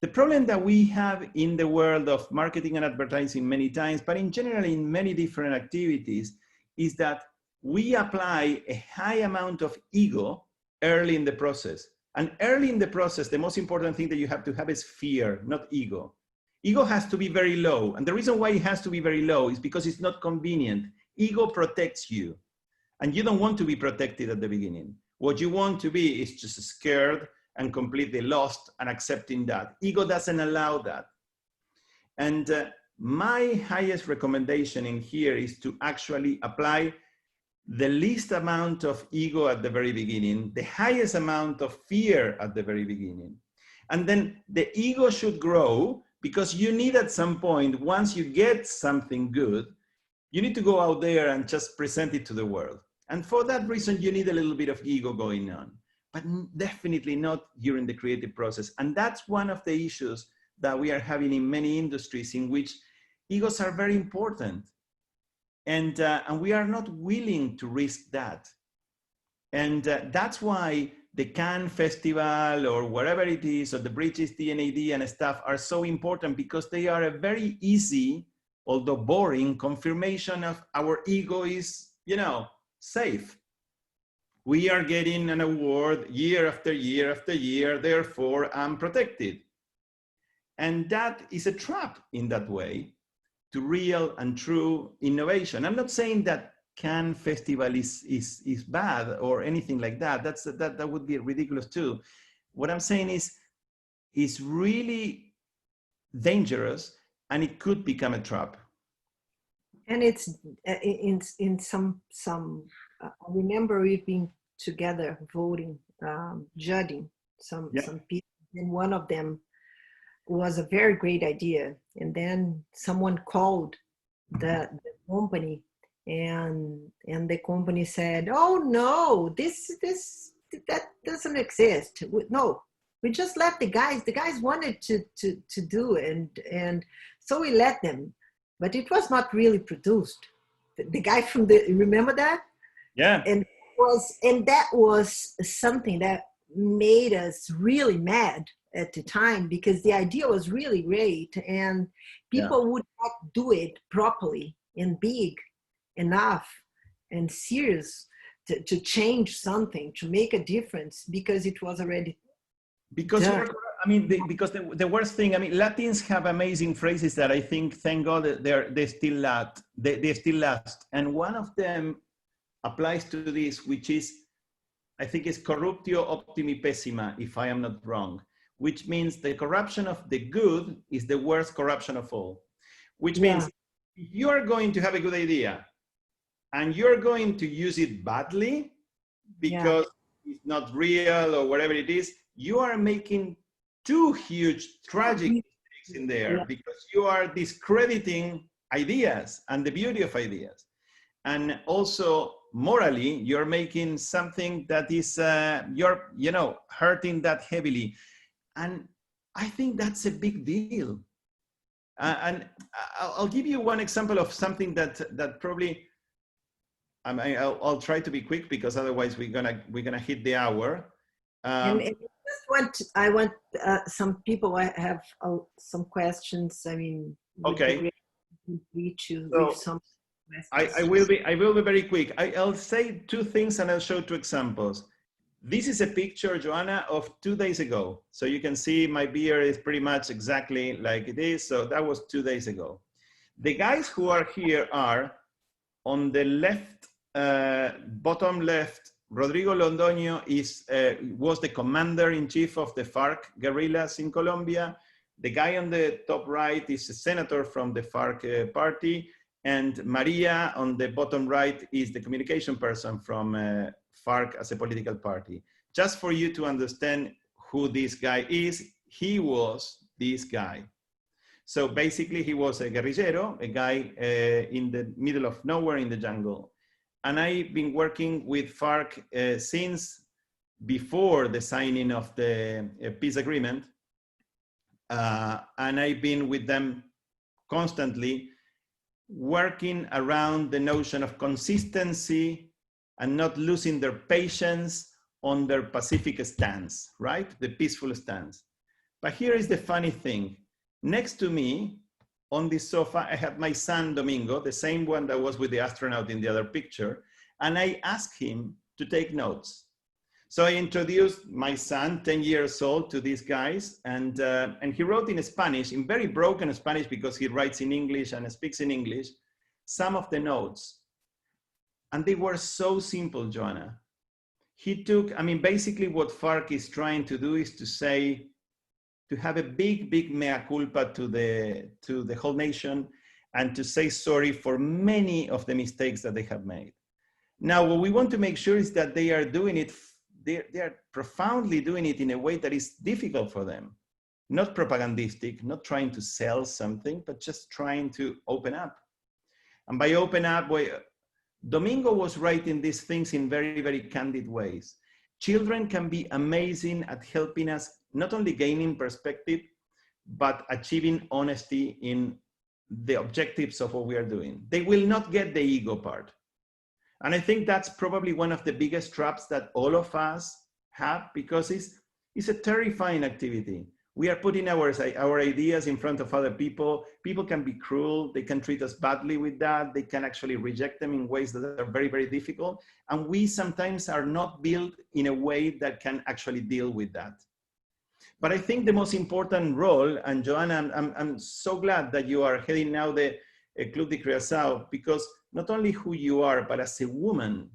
The problem that we have in the world of marketing and advertising many times, but in general in many different activities, is that we apply a high amount of ego early in the process. And early in the process, the most important thing that you have to have is fear, not ego. Ego has to be very low. And the reason why it has to be very low is because it's not convenient. Ego protects you. And you don't want to be protected at the beginning. What you want to be is just scared and completely lost and accepting that. Ego doesn't allow that. And my highest recommendation in here is to actually apply the least amount of ego at the very beginning, the highest amount of fear at the very beginning. And then the ego should grow because you need at some point, once you get something good, you need to go out there and just present it to the world. And for that reason, you need a little bit of ego going on, but definitely not during the creative process. And that's one of the issues that we are having in many industries in which egos are very important. And we are not willing to risk that. And that's why the Cannes Festival or wherever it is, or the British D&AD and stuff are so important, because they are a very easy, although boring, confirmation of our ego is, safe. We are getting an award year after year after year, therefore I'm protected. And that is a trap in that way to real and true innovation. I'm not saying that Cannes Festival is bad or anything like that. That would be ridiculous too. What I'm saying is, it's really dangerous and it could become a trap. And it's in some I remember we've been together voting, judging some people, and one of them was a very great idea. And then someone called the company, and the company said, "Oh no, that doesn't exist. No, we just let the guys wanted to do it, and so we let them, but it was not really produced." The guy from remember that? Yeah. And that was something that made us really mad at the time, because the idea was really great and people would not do it properly and big enough and serious to change something, to make a difference, because it was already done. Because the worst thing, Latins have amazing phrases that I think, thank God, they still last. And one of them applies to this, which is, I think it's corruptio optimi pessima, if I am not wrong, which means the corruption of the good is the worst corruption of all. Which means if you are going to have a good idea and you're going to use it badly because it's not real or whatever it is, you are making two huge tragic mistakes in there, because you are discrediting ideas and the beauty of ideas. And also morally, you're making something that is, you're hurting that heavily. And I think that's a big deal. And I'll give you one example of something that probably, I'll try to be quick, because otherwise we're gonna hit the hour. And just I want some people. I have some questions. I mean, okay. Reach you So, with some I will be very quick. I'll say two things and I'll show two examples. This is a picture, Joanna, of 2 days ago. So you can see my beard is pretty much exactly like it is. So that was 2 days ago. The guys who are here are on the left, bottom left. Rodrigo Londoño was the commander-in-chief of the FARC guerrillas in Colombia. The guy on the top right is a senator from the FARC party. And Maria on the bottom right is the communication person from FARC as a political party. Just for you to understand who this guy is, he was this guy. So basically he was a guerrillero, a guy in the middle of nowhere in the jungle. And I've been working with FARC since before the signing of the peace agreement. And I've been with them constantly, working around the notion of consistency and not losing their patience on their pacific stance, right? The peaceful stance. But here is the funny thing. Next to me on this sofa, I have my son, Domingo, the same one that was with the astronaut in the other picture. And I asked him to take notes. So I introduced my son, 10 years old, to these guys. And he wrote in Spanish, in very broken Spanish, because he writes in English and speaks in English, some of the notes. And they were so simple, Joanna. He took, I mean, basically what FARC is trying to do is to say, to have a big, big mea culpa to the whole nation and to say sorry for many of the mistakes that they have made. Now, what we want to make sure is that they are doing it, they are profoundly doing it in a way that is difficult for them. Not propagandistic, not trying to sell something, but just trying to open up. And by open up, Domingo was writing these things in very, very candid ways. Children can be amazing at helping us not only gaining perspective, but achieving honesty in the objectives of what we are doing. They will not get the ego part. And I think that's probably one of the biggest traps that all of us have, because it's a terrifying activity. We are putting our ideas in front of other people. People can be cruel. They can treat us badly with that. They can actually reject them in ways that are very, very difficult. And we sometimes are not built in a way that can actually deal with that. But I think the most important role, and Joanna, I'm so glad that you are heading now the Clube de Criação, because not only who you are, but as a woman,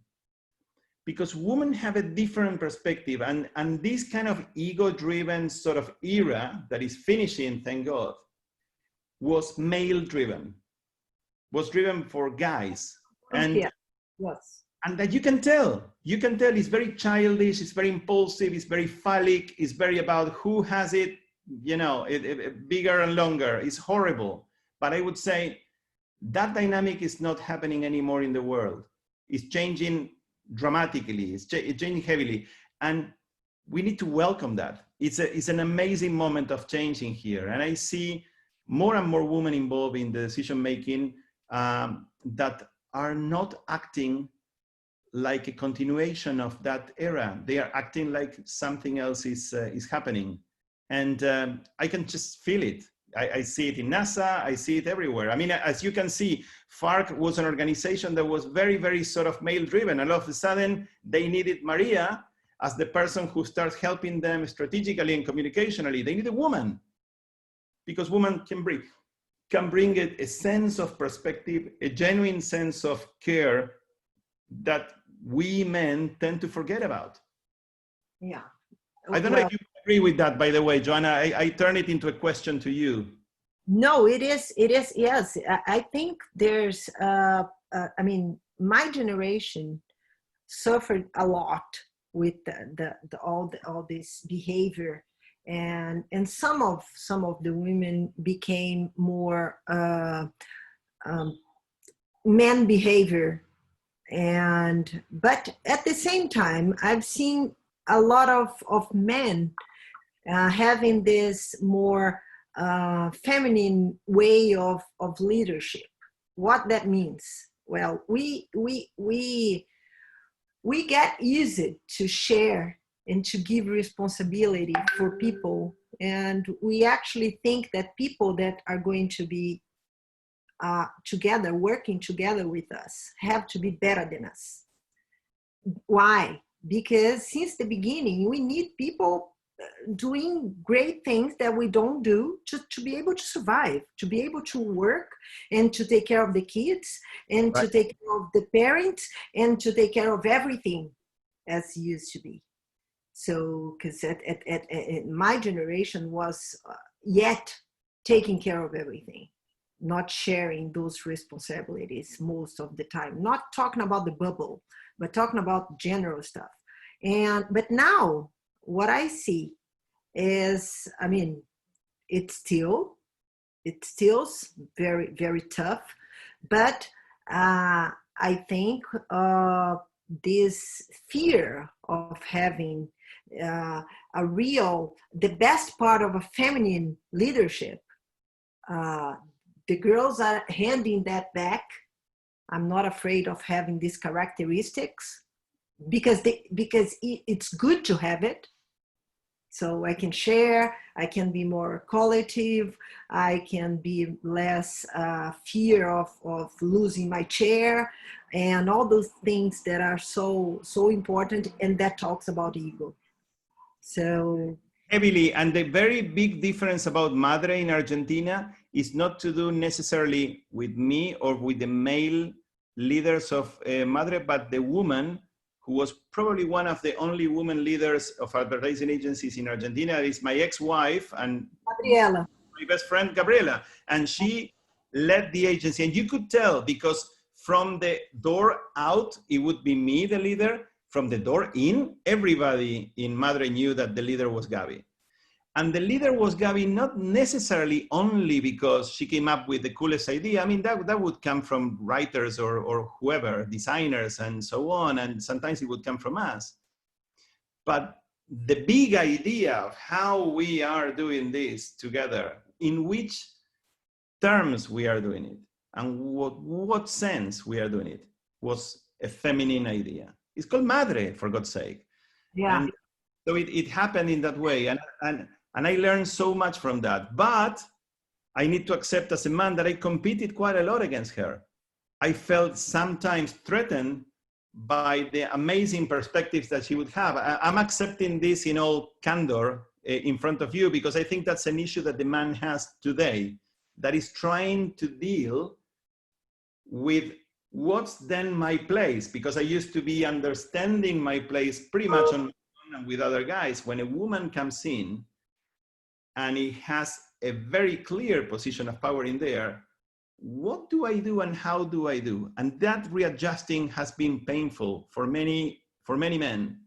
because women have a different perspective, and this kind of ego-driven sort of era that is finishing, thank God, was male-driven, was driven for guys. And, yeah. Yes. And that you can tell it's very childish, it's very impulsive, it's very phallic, it's very about who has it, you know, bigger and longer. It's horrible. But I would say that dynamic is not happening anymore in the world. It's changing dramatically, it's changing heavily. And we need to welcome that. It's an amazing moment of changing here. And I see more and more women involved in the decision-making that are not acting like a continuation of that era. They are acting like something else is happening. And I can just feel it. I see it in NASA, I see it everywhere. I mean, as you can see, FARC was an organization that was very, very sort of male-driven. And all of a sudden, they needed Maria as the person who starts helping them strategically and communicationally. They need a woman, because women can bring a sense of perspective, a genuine sense of care that we men tend to forget about. Yeah. I don't know if you agree with that, by the way, Joanna. I turn it into a question to you. No, it is, yes. I think there's, I mean, my generation suffered a lot with all this behavior, and some of the women became more men behavior. But at the same time, I've seen a lot of men having this more feminine way of leadership. What that means? Well, we get used to share and to give responsibility for people. And we actually think that people that are going to be together, working together with us, have to be better than us. Why? Because since the beginning, we need people doing great things that we don't do to be able to survive, to be able to work and to take care of the kids and to take care of the parents and to take care of everything as it used to be. So, because at my generation was yet taking care of everything, not sharing those responsibilities most of the time, not talking about the bubble, but talking about general stuff. But now what I see is, I mean, it's still very, very tough, but I think this fear of having the best part of a feminine leadership, the girls are handing that back. I'm not afraid of having these characteristics because it's good to have it. So I can share, I can be more qualitative, I can be less fear of losing my chair, and all those things that are so important, and that talks about ego. So heavily, and the very big difference about Madre in Argentina is not to do necessarily with me or with the male leaders of Madre, but the woman who was probably one of the only women leaders of advertising agencies in Argentina. Is my ex-wife and Gabriela, my best friend Gabriela, and she led the agency. And you could tell, because from the door out, it would be me, the leader. From the door in, everybody in Madre knew that the leader was Gabi. And the leader was Gabi, not necessarily only because she came up with the coolest idea. I mean, that would come from writers or whoever, designers and so on. And sometimes it would come from us. But the big idea of how we are doing this together, in which terms we are doing it, and what sense we are doing it, was a feminine idea. It's called Madre, for God's sake. yeah. And so it happened in that way. And I learned so much from that. But I need to accept as a man that I competed quite a lot against her. I felt sometimes threatened by the amazing perspectives that she would have. I'm accepting this in all candor in front of you, because I think that's an issue that the man has today, that is trying to deal with what's then my place, because I used to be understanding my place pretty much on my own and with other guys. When a woman comes in and he has a very clear position of power in there, what do I do and how do I do? And that readjusting has been painful for many men.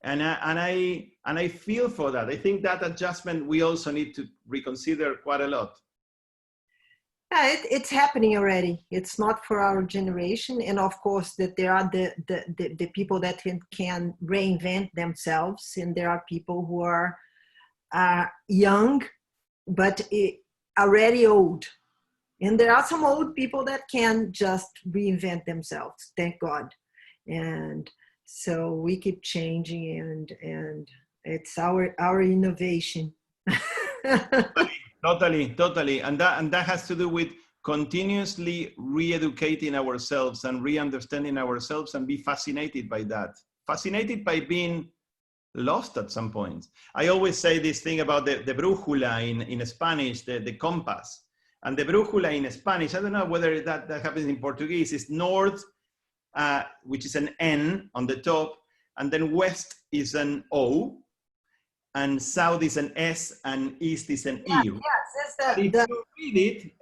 And I feel for that. I think that adjustment we also need to reconsider quite a lot. Yeah, it's happening already. It's not for our generation, and of course that there are the people that can reinvent themselves, and there are people who are young but already old, and there are some old people that can just reinvent themselves. Thank God. And so we keep changing, and it's our innovation. Totally. And that has to do with continuously re-educating ourselves and re-understanding ourselves, and be fascinated by that. Fascinated by being lost at some point. I always say this thing about the brújula in Spanish, the compass. And the brújula in Spanish, I don't know whether that happens in Portuguese, is north, which is an N on the top, and then west is an O, and south is an S, and east is an E.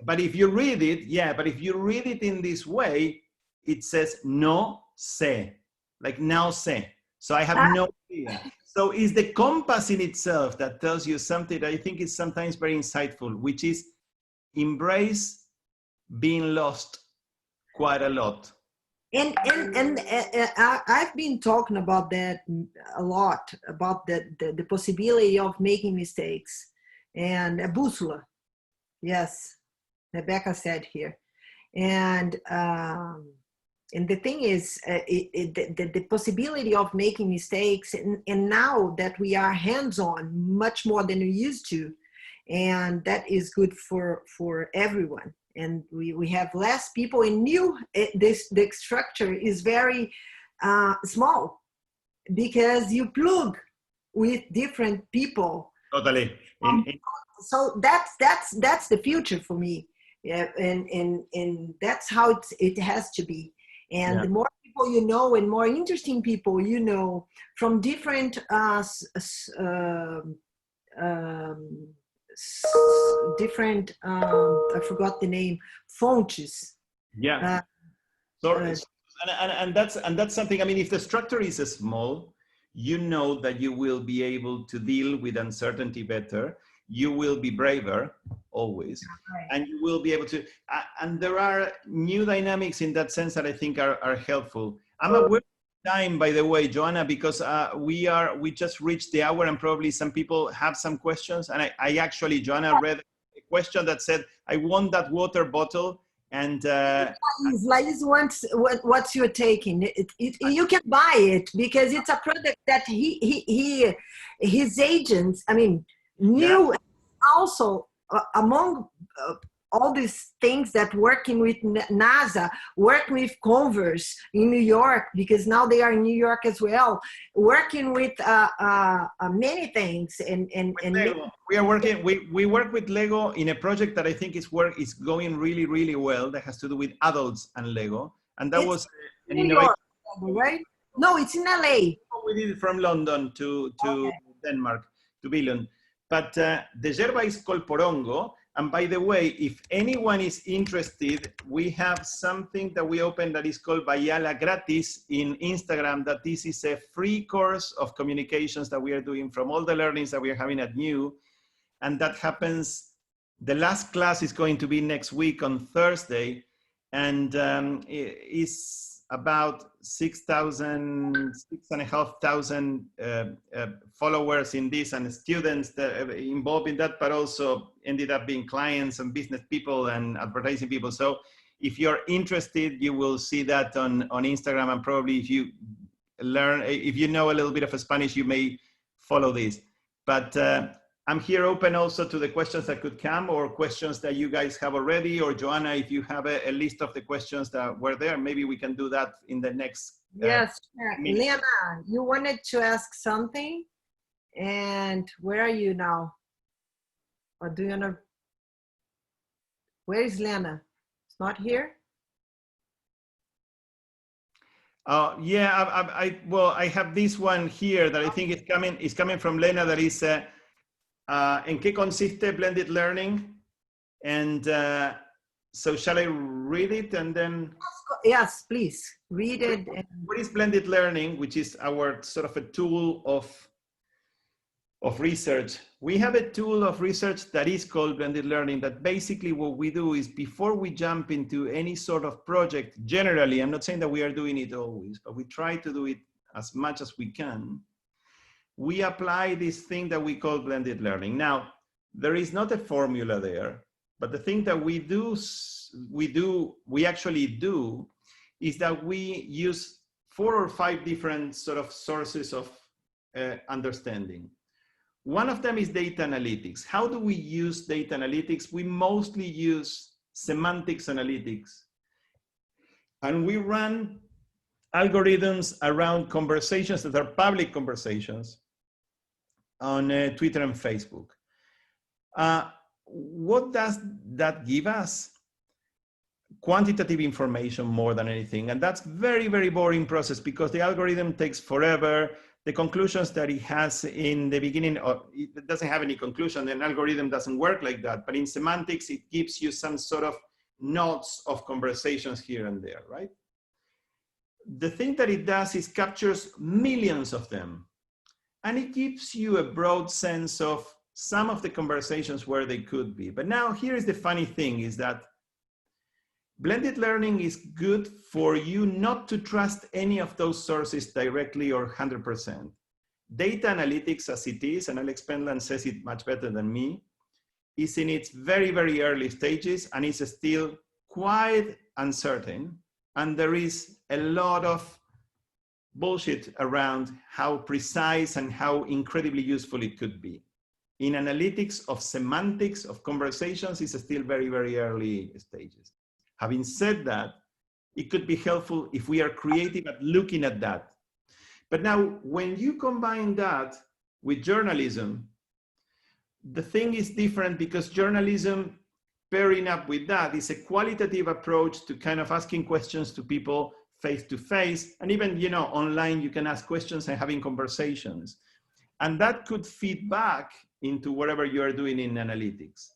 But if you read it in this way, it says no sé, like now sé. So I have no idea. So it's the compass in itself that tells you something that I think is sometimes very insightful, which is embrace being lost quite a lot. And I've been talking about that a lot, about the possibility of making mistakes, and a bússola. Yes, Rebecca said here. And And the thing is, the possibility of making mistakes, and now that we are hands-on much more than we used to, and that is good for everyone. And we have less people, and the structure is very small, because you plug with different people. Totally. So that's the future for me. Yeah, and that's how it has to be. And the more people you know, and more interesting people you know from different I forgot the name, fontes. Yeah. And that's something. I mean, if the structure is small, you know that you will be able to deal with uncertainty better. You will be braver always, and you will be able to, and there are new dynamics in that sense that I think are helpful. I'm aware of time, by the way, Joanna, because we just reached the hour, and probably some people have some questions. And I actually, Joanna, read a question that said, I want that water bottle. And Lais wants what you're taking. You can buy it, because it's a product that his agents, I mean, knew. Also, among all these things that working with NASA, working with Converse in New York, because now they are in New York as well, working with many things. And we are working. We work with Lego in a project that I think is going really, really well. That has to do with adults and Lego, and that was an innovation. Right? No, it's in LA. We did it from London to Denmark, to Billund. But the yerba is called porongo. And by the way, if anyone is interested, we have something that we opened that is called Bayala Gratis in Instagram, that this is a free course of communications that we are doing from all the learnings that we are having at NU. And that happens, the last class is going to be next week on Thursday. And it's about 6,500 followers in this, and students that involved in that, but also ended up being clients and business people and advertising people. So if you're interested, you will see that on Instagram, and probably if you know a little bit of Spanish, you may follow this. But I'm here open also to the questions that could come, or questions that you guys have already, or Joanna, if you have a list of the questions that were there, maybe we can do that in the next. Yes, Lena, you wanted to ask something, and where are you now? Or do you know? Where is Lena? It's not here? Yeah, I have this one here that I think is coming from Lena, that is, ¿en qué consiste blended learning? And so shall I read it and then? Yes, please, read it. What is blended learning, which is our sort of a tool of research? We have a tool of research that is called blended learning, that basically what we do is, before we jump into any sort of project, generally, I'm not saying that we are doing it always, but we try to do it as much as we can. We apply this thing that we call blended learning. Now, there is not a formula there, but the thing that we actually do is that we use 4 or 5 different sort of sources of understanding. One of them is data analytics. How do we use data analytics? We mostly use semantics analytics. And we run algorithms around conversations that are public conversations on Twitter and Facebook. What does that give us? Quantitative information more than anything. And that's very, very boring process, because the algorithm takes forever. The conclusions that it has in the beginning, it doesn't have any conclusion. An algorithm doesn't work like that. But in semantics, it gives you some sort of nodes of conversations here and there, right? The thing that it does is captures millions of them. And it gives you a broad sense of some of the conversations where they could be. But now here is the funny thing, is that blended learning is good for you not to trust any of those sources directly or 100%. Data analytics, as it is, and Alex Penland says it much better than me, is in its very, very early stages, and is still quite uncertain. and there is a lot of bullshit around how precise and how incredibly useful it could be. In analytics of semantics of conversations, it's still very, very early stages. Having said that, it could be helpful if we are creative at looking at that. But now, when you combine that with journalism, the thing is different, because journalism, pairing up with that, is a qualitative approach to kind of asking questions to people face to face, and even, you know, online you can ask questions and having conversations, and that could feed back into whatever you are doing in analytics.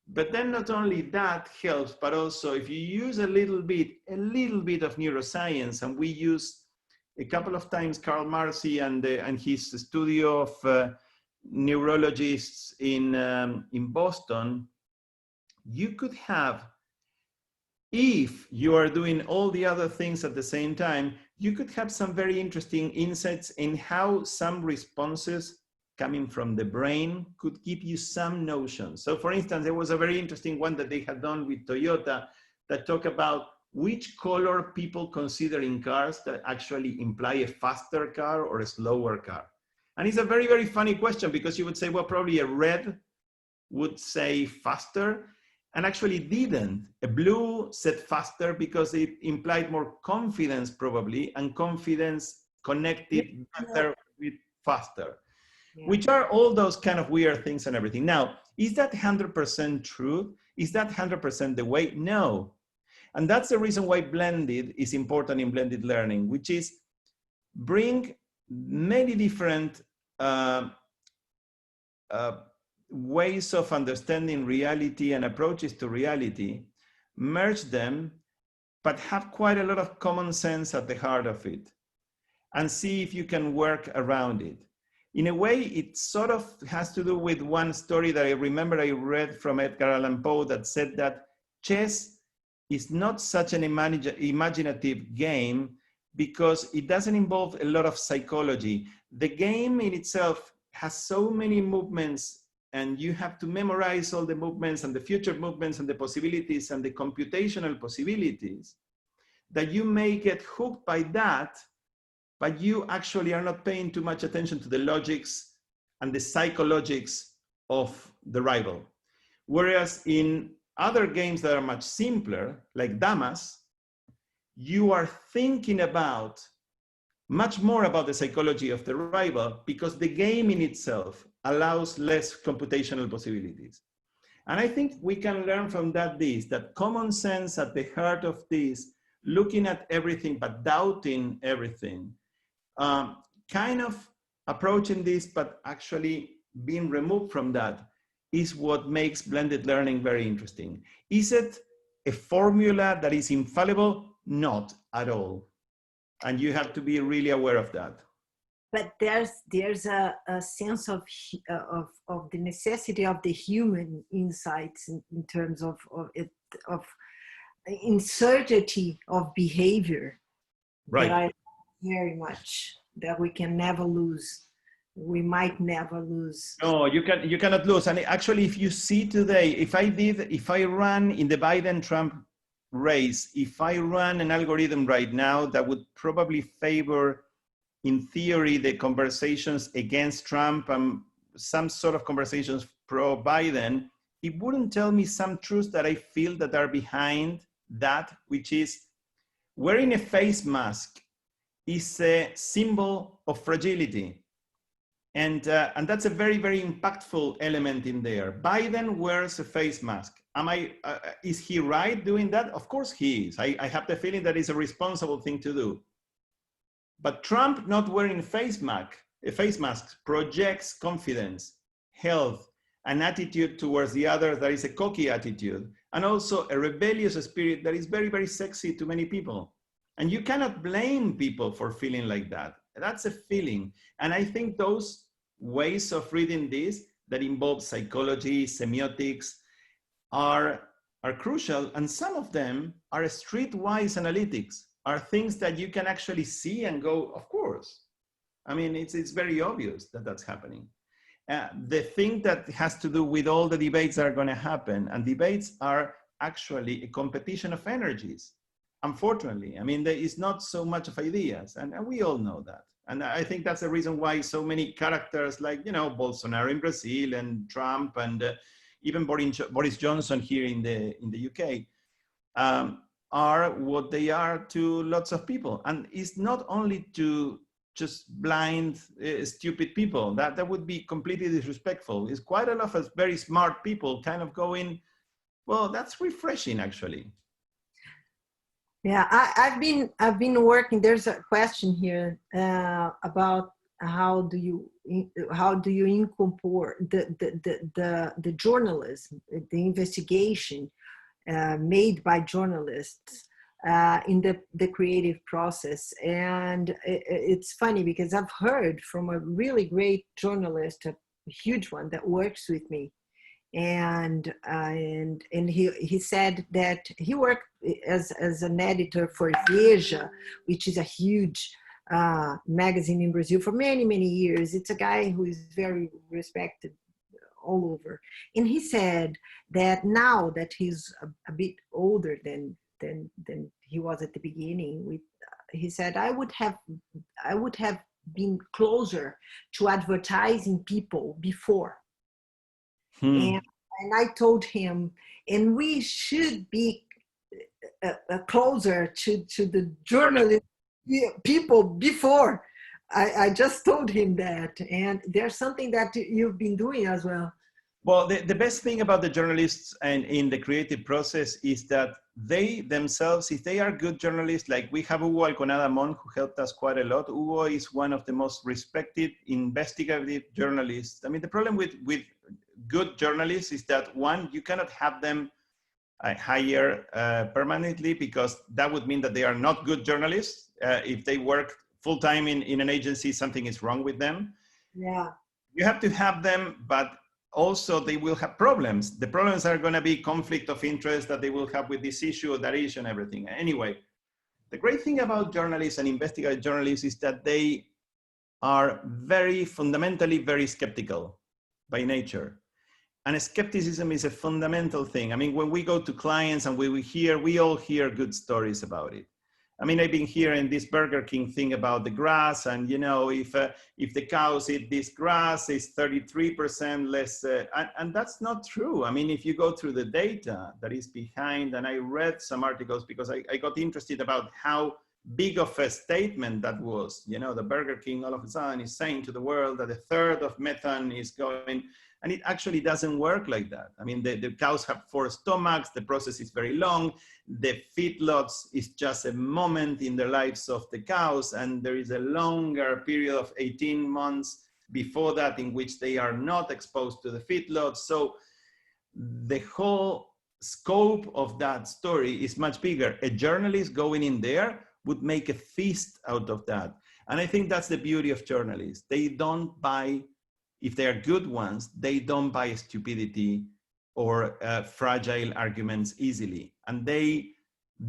But then not only that helps, but also if you use a little bit of neuroscience, and we use a couple of times Carl Marcy and his studio of neurologists in Boston, you could have, if you are doing all the other things at the same time, you could have some very interesting insights in how some responses coming from the brain could give you some notions. So for instance, there was a very interesting one that they had done with Toyota that talked about which color people consider in cars that actually imply a faster car or a slower car. And it's a very, very funny question, because you would say, well, probably a red would say faster, and actually didn't. A blue said faster because it implied more confidence probably, and confidence connected better with faster, which are all those kind of weird things and everything. Now, is that 100% true? Is that 100% the way? No. And that's the reason why blended is important in blended learning, which is bring many different ways of understanding reality and approaches to reality, merge them, but have quite a lot of common sense at the heart of it, and see if you can work around it. In a way, it sort of has to do with one story that I remember I read from Edgar Allan Poe that said that chess is not such an imaginative game because it doesn't involve a lot of psychology. The game in itself has so many movements, and you have to memorize all the movements and the future movements and the possibilities and the computational possibilities, that you may get hooked by that, but you actually are not paying too much attention to the logics and the psychologics of the rival. Whereas in other games that are much simpler, like Damas, you are thinking about much more about the psychology of the rival, because the game in itself allows less computational possibilities. And I think we can learn from that that common sense at the heart of this, looking at everything but doubting everything, kind of approaching this but actually being removed from that, is what makes blended learning very interesting. Is it a formula that is infallible? Not at all. And you have to be really aware of that. But there's a sense of the necessity of the human insights in terms of incertity of behavior, right? That I very much, that we can never lose. We might never lose. No, you cannot lose. And actually, if you see today, if I run in the Biden-Trump race, if I run an algorithm right now that would probably favor, in theory, the conversations against Trump and some sort of conversations pro-Biden, it wouldn't tell me some truths that I feel that are behind that, which is wearing a face mask is a symbol of fragility. And that's a very, very impactful element in there. Biden wears a face mask. Is he right doing that? Of course he is. I have the feeling that it's a responsible thing to do. But Trump not wearing a face mask projects confidence, health, an attitude towards the other that is a cocky attitude, and also a rebellious spirit that is very, very sexy to many people. And you cannot blame people for feeling like that. That's a feeling. And I think those ways of reading this that involve psychology, semiotics, are crucial. And some of them are streetwise analytics, are things that you can actually see and go, of course. I mean, it's very obvious that that's happening. The thing that has to do with all the debates that are going to happen, and debates are actually a competition of energies. unfortunately. I mean, there is not so much of ideas, and we all know that. And I think that's the reason why so many characters like, you know, Bolsonaro in Brazil and Trump and even Boris Johnson here in the UK are what they are to lots of people. And it's not only to just blind, stupid people. That would be completely disrespectful. It's quite a lot of very smart people kind of going, well, that's refreshing actually. Yeah, I've been working. There's a question here about how do you incorporate the journalism, the investigation made by journalists in the creative process. And it's funny because I've heard from a really great journalist, a huge one that works with me. And he said that he worked as an editor for Veja, which is a huge magazine in Brazil for many years. It's a guy who is very respected all over. And he said that now that he's a bit older than he was at the beginning, he said, I would have been closer to advertising people before. And I told him, and we should be closer to the journalist people before. I just told him that. And there's something that you've been doing as well. Well, the best thing about the journalists and in the creative process is that they themselves, if they are good journalists, like we have Hugo Alconada Mon, who helped us quite a lot. Hugo is one of the most respected investigative journalists. I mean, the problem with good journalists is that, one, you cannot have them hire permanently, because that would mean that they are not good journalists. If they work full-time in an agency, something is wrong with them. Yeah. You have to have them, but also they will have problems. The problems are going to be conflict of interest that they will have with this issue or that issue and everything. Anyway, the great thing about journalists and investigative journalists is that they are fundamentally very skeptical by nature. And skepticism is a fundamental thing. I mean, when we go to clients and we all hear good stories about it. I mean, I've been hearing this Burger King thing about the grass, and you know, if the cows eat this grass, it's 33% less, and that's not true. I mean, if you go through the data that is behind, and I read some articles because I got interested about how big of a statement that was. You know, the Burger King all of a sudden is saying to the world that a third of methane is going. And it actually doesn't work like that. I mean, the cows have 4 stomachs, the process is very long, the feedlots is just a moment in the lives of the cows, and there is a longer period of 18 months before that in which they are not exposed to the feedlots. So the whole scope of that story is much bigger. A journalist going in there would make a feast out of that. And I think that's the beauty of journalists. They don't buy, if they are good ones, they don't buy stupidity or fragile arguments easily. And they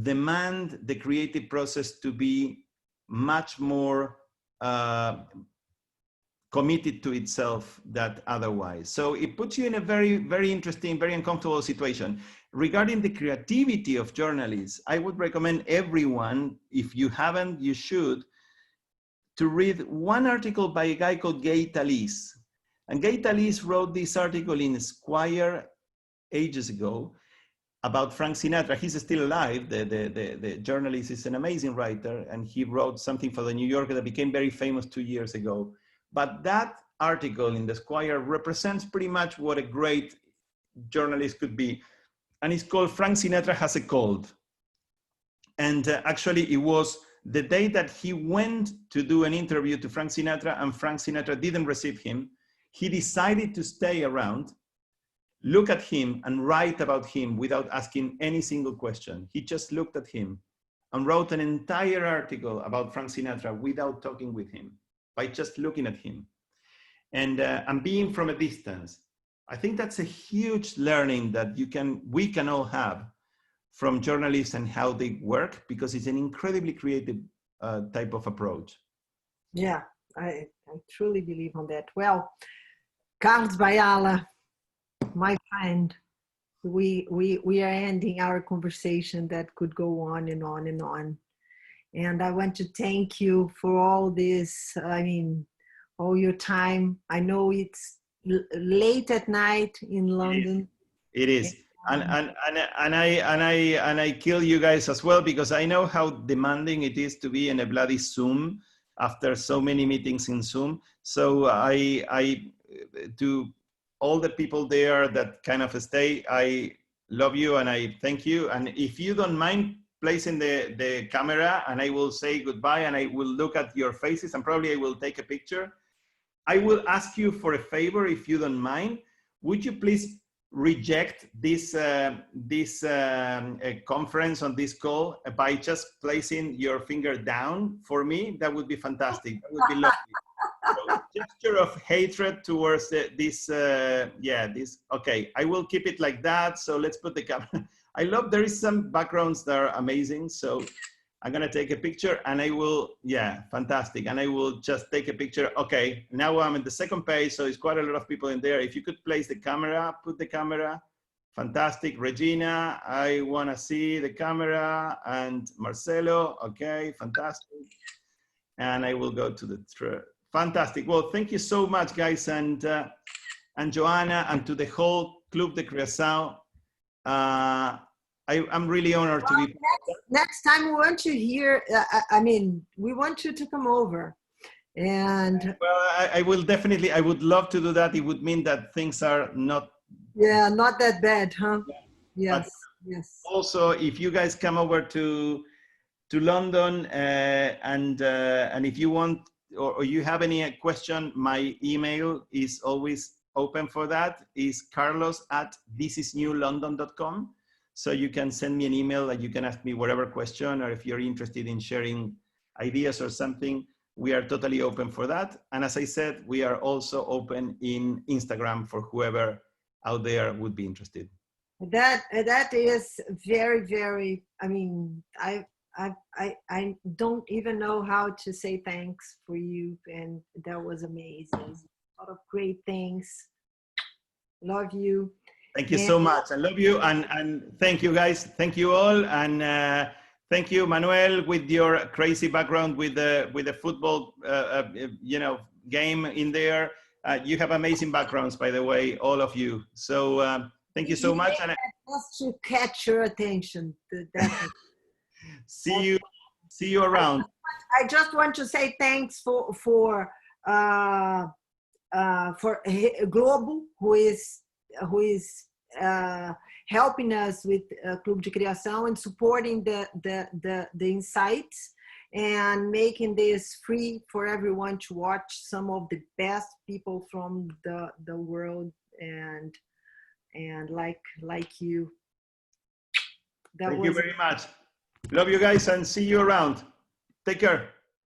demand the creative process to be much more committed to itself than otherwise. So it puts you in a very interesting, very uncomfortable situation. Regarding the creativity of journalists, I would recommend everyone, if you haven't, you should, to read one article by a guy called Gay Talese. And Gay Talese wrote this article in Esquire ages ago about Frank Sinatra. He's still alive. The journalist is an amazing writer, and he wrote something for the New Yorker that became very famous 2 years ago. But that article in the Esquire represents pretty much what a great journalist could be. And it's called Frank Sinatra Has a Cold. And actually it was the day that he went to do an interview to Frank Sinatra, and Frank Sinatra didn't receive him. He decided to stay around, look at him, and write about him without asking any single question. He just looked at him and wrote an entire article about Frank Sinatra without talking with him, by just looking at him and being from a distance. I think that's a huge learning that we can all have from journalists and how they work, because it's an incredibly creative type of approach. Yeah, I truly believe on that. Well, Carlos Bayala, my friend, we are ending our conversation that could go on and on and on. And I want to thank you for all this, I mean, all your time. I know it's late at night in London. It is. And I kill you guys as well, because I know how demanding it is to be in a bloody Zoom after so many meetings in Zoom. So I to all the people there that kind of stay, I love you and I thank you. And if you don't mind placing the camera, and I will say goodbye and I will look at your faces and probably I will take a picture. I will ask you for a favor, if you don't mind. Would you please reject this conference on this call by just placing your finger down for me? That would be fantastic. That would be lovely. So, gesture of hatred towards this. Okay, I will keep it like that. So let's put the camera. I love, there is some backgrounds that are amazing. So I'm gonna take a picture and I will, yeah, fantastic. And I will just take a picture. Okay, now I'm in the second page, so it's quite a lot of people in there. If you could place the camera, put the camera, fantastic. Regina, I wanna see the camera, and Marcelo, okay, fantastic. And I will go to the, fantastic. Well, thank you so much, guys, and Joanna, and to the whole Clube de Criação. I'm really honored to be. Next time we want you here. I mean, we want you to come over. And well, I will definitely. I would love to do that. It would mean that things are not. Yeah, not that bad, huh? Yes, yes. Also, if you guys come over to London, and if you want, or you have any question, my email is always open for that. Is carlos@thisisnewlondon.com. So you can send me an email and you can ask me whatever question, or if you're interested in sharing ideas or something, we are totally open for that. And as I said, we are also open in Instagram for whoever out there would be interested. That is very, very, I mean, I don't even know how to say thanks for you. And that was amazing. A lot of great things. Love you. Thank you so much. I love you, and thank you, guys. Thank you all, and thank you, Manuel, with your crazy background with the football, you know, game in there. You have amazing backgrounds, by the way, all of you. So thank you so much. And just to catch your attention. see you around. I just want to say thanks for Globo, who is helping us with Clube de Criação and supporting the insights and making this free for everyone to watch some of the best people from the world and like you. Thank you very much. Love you guys and see you around. Take care.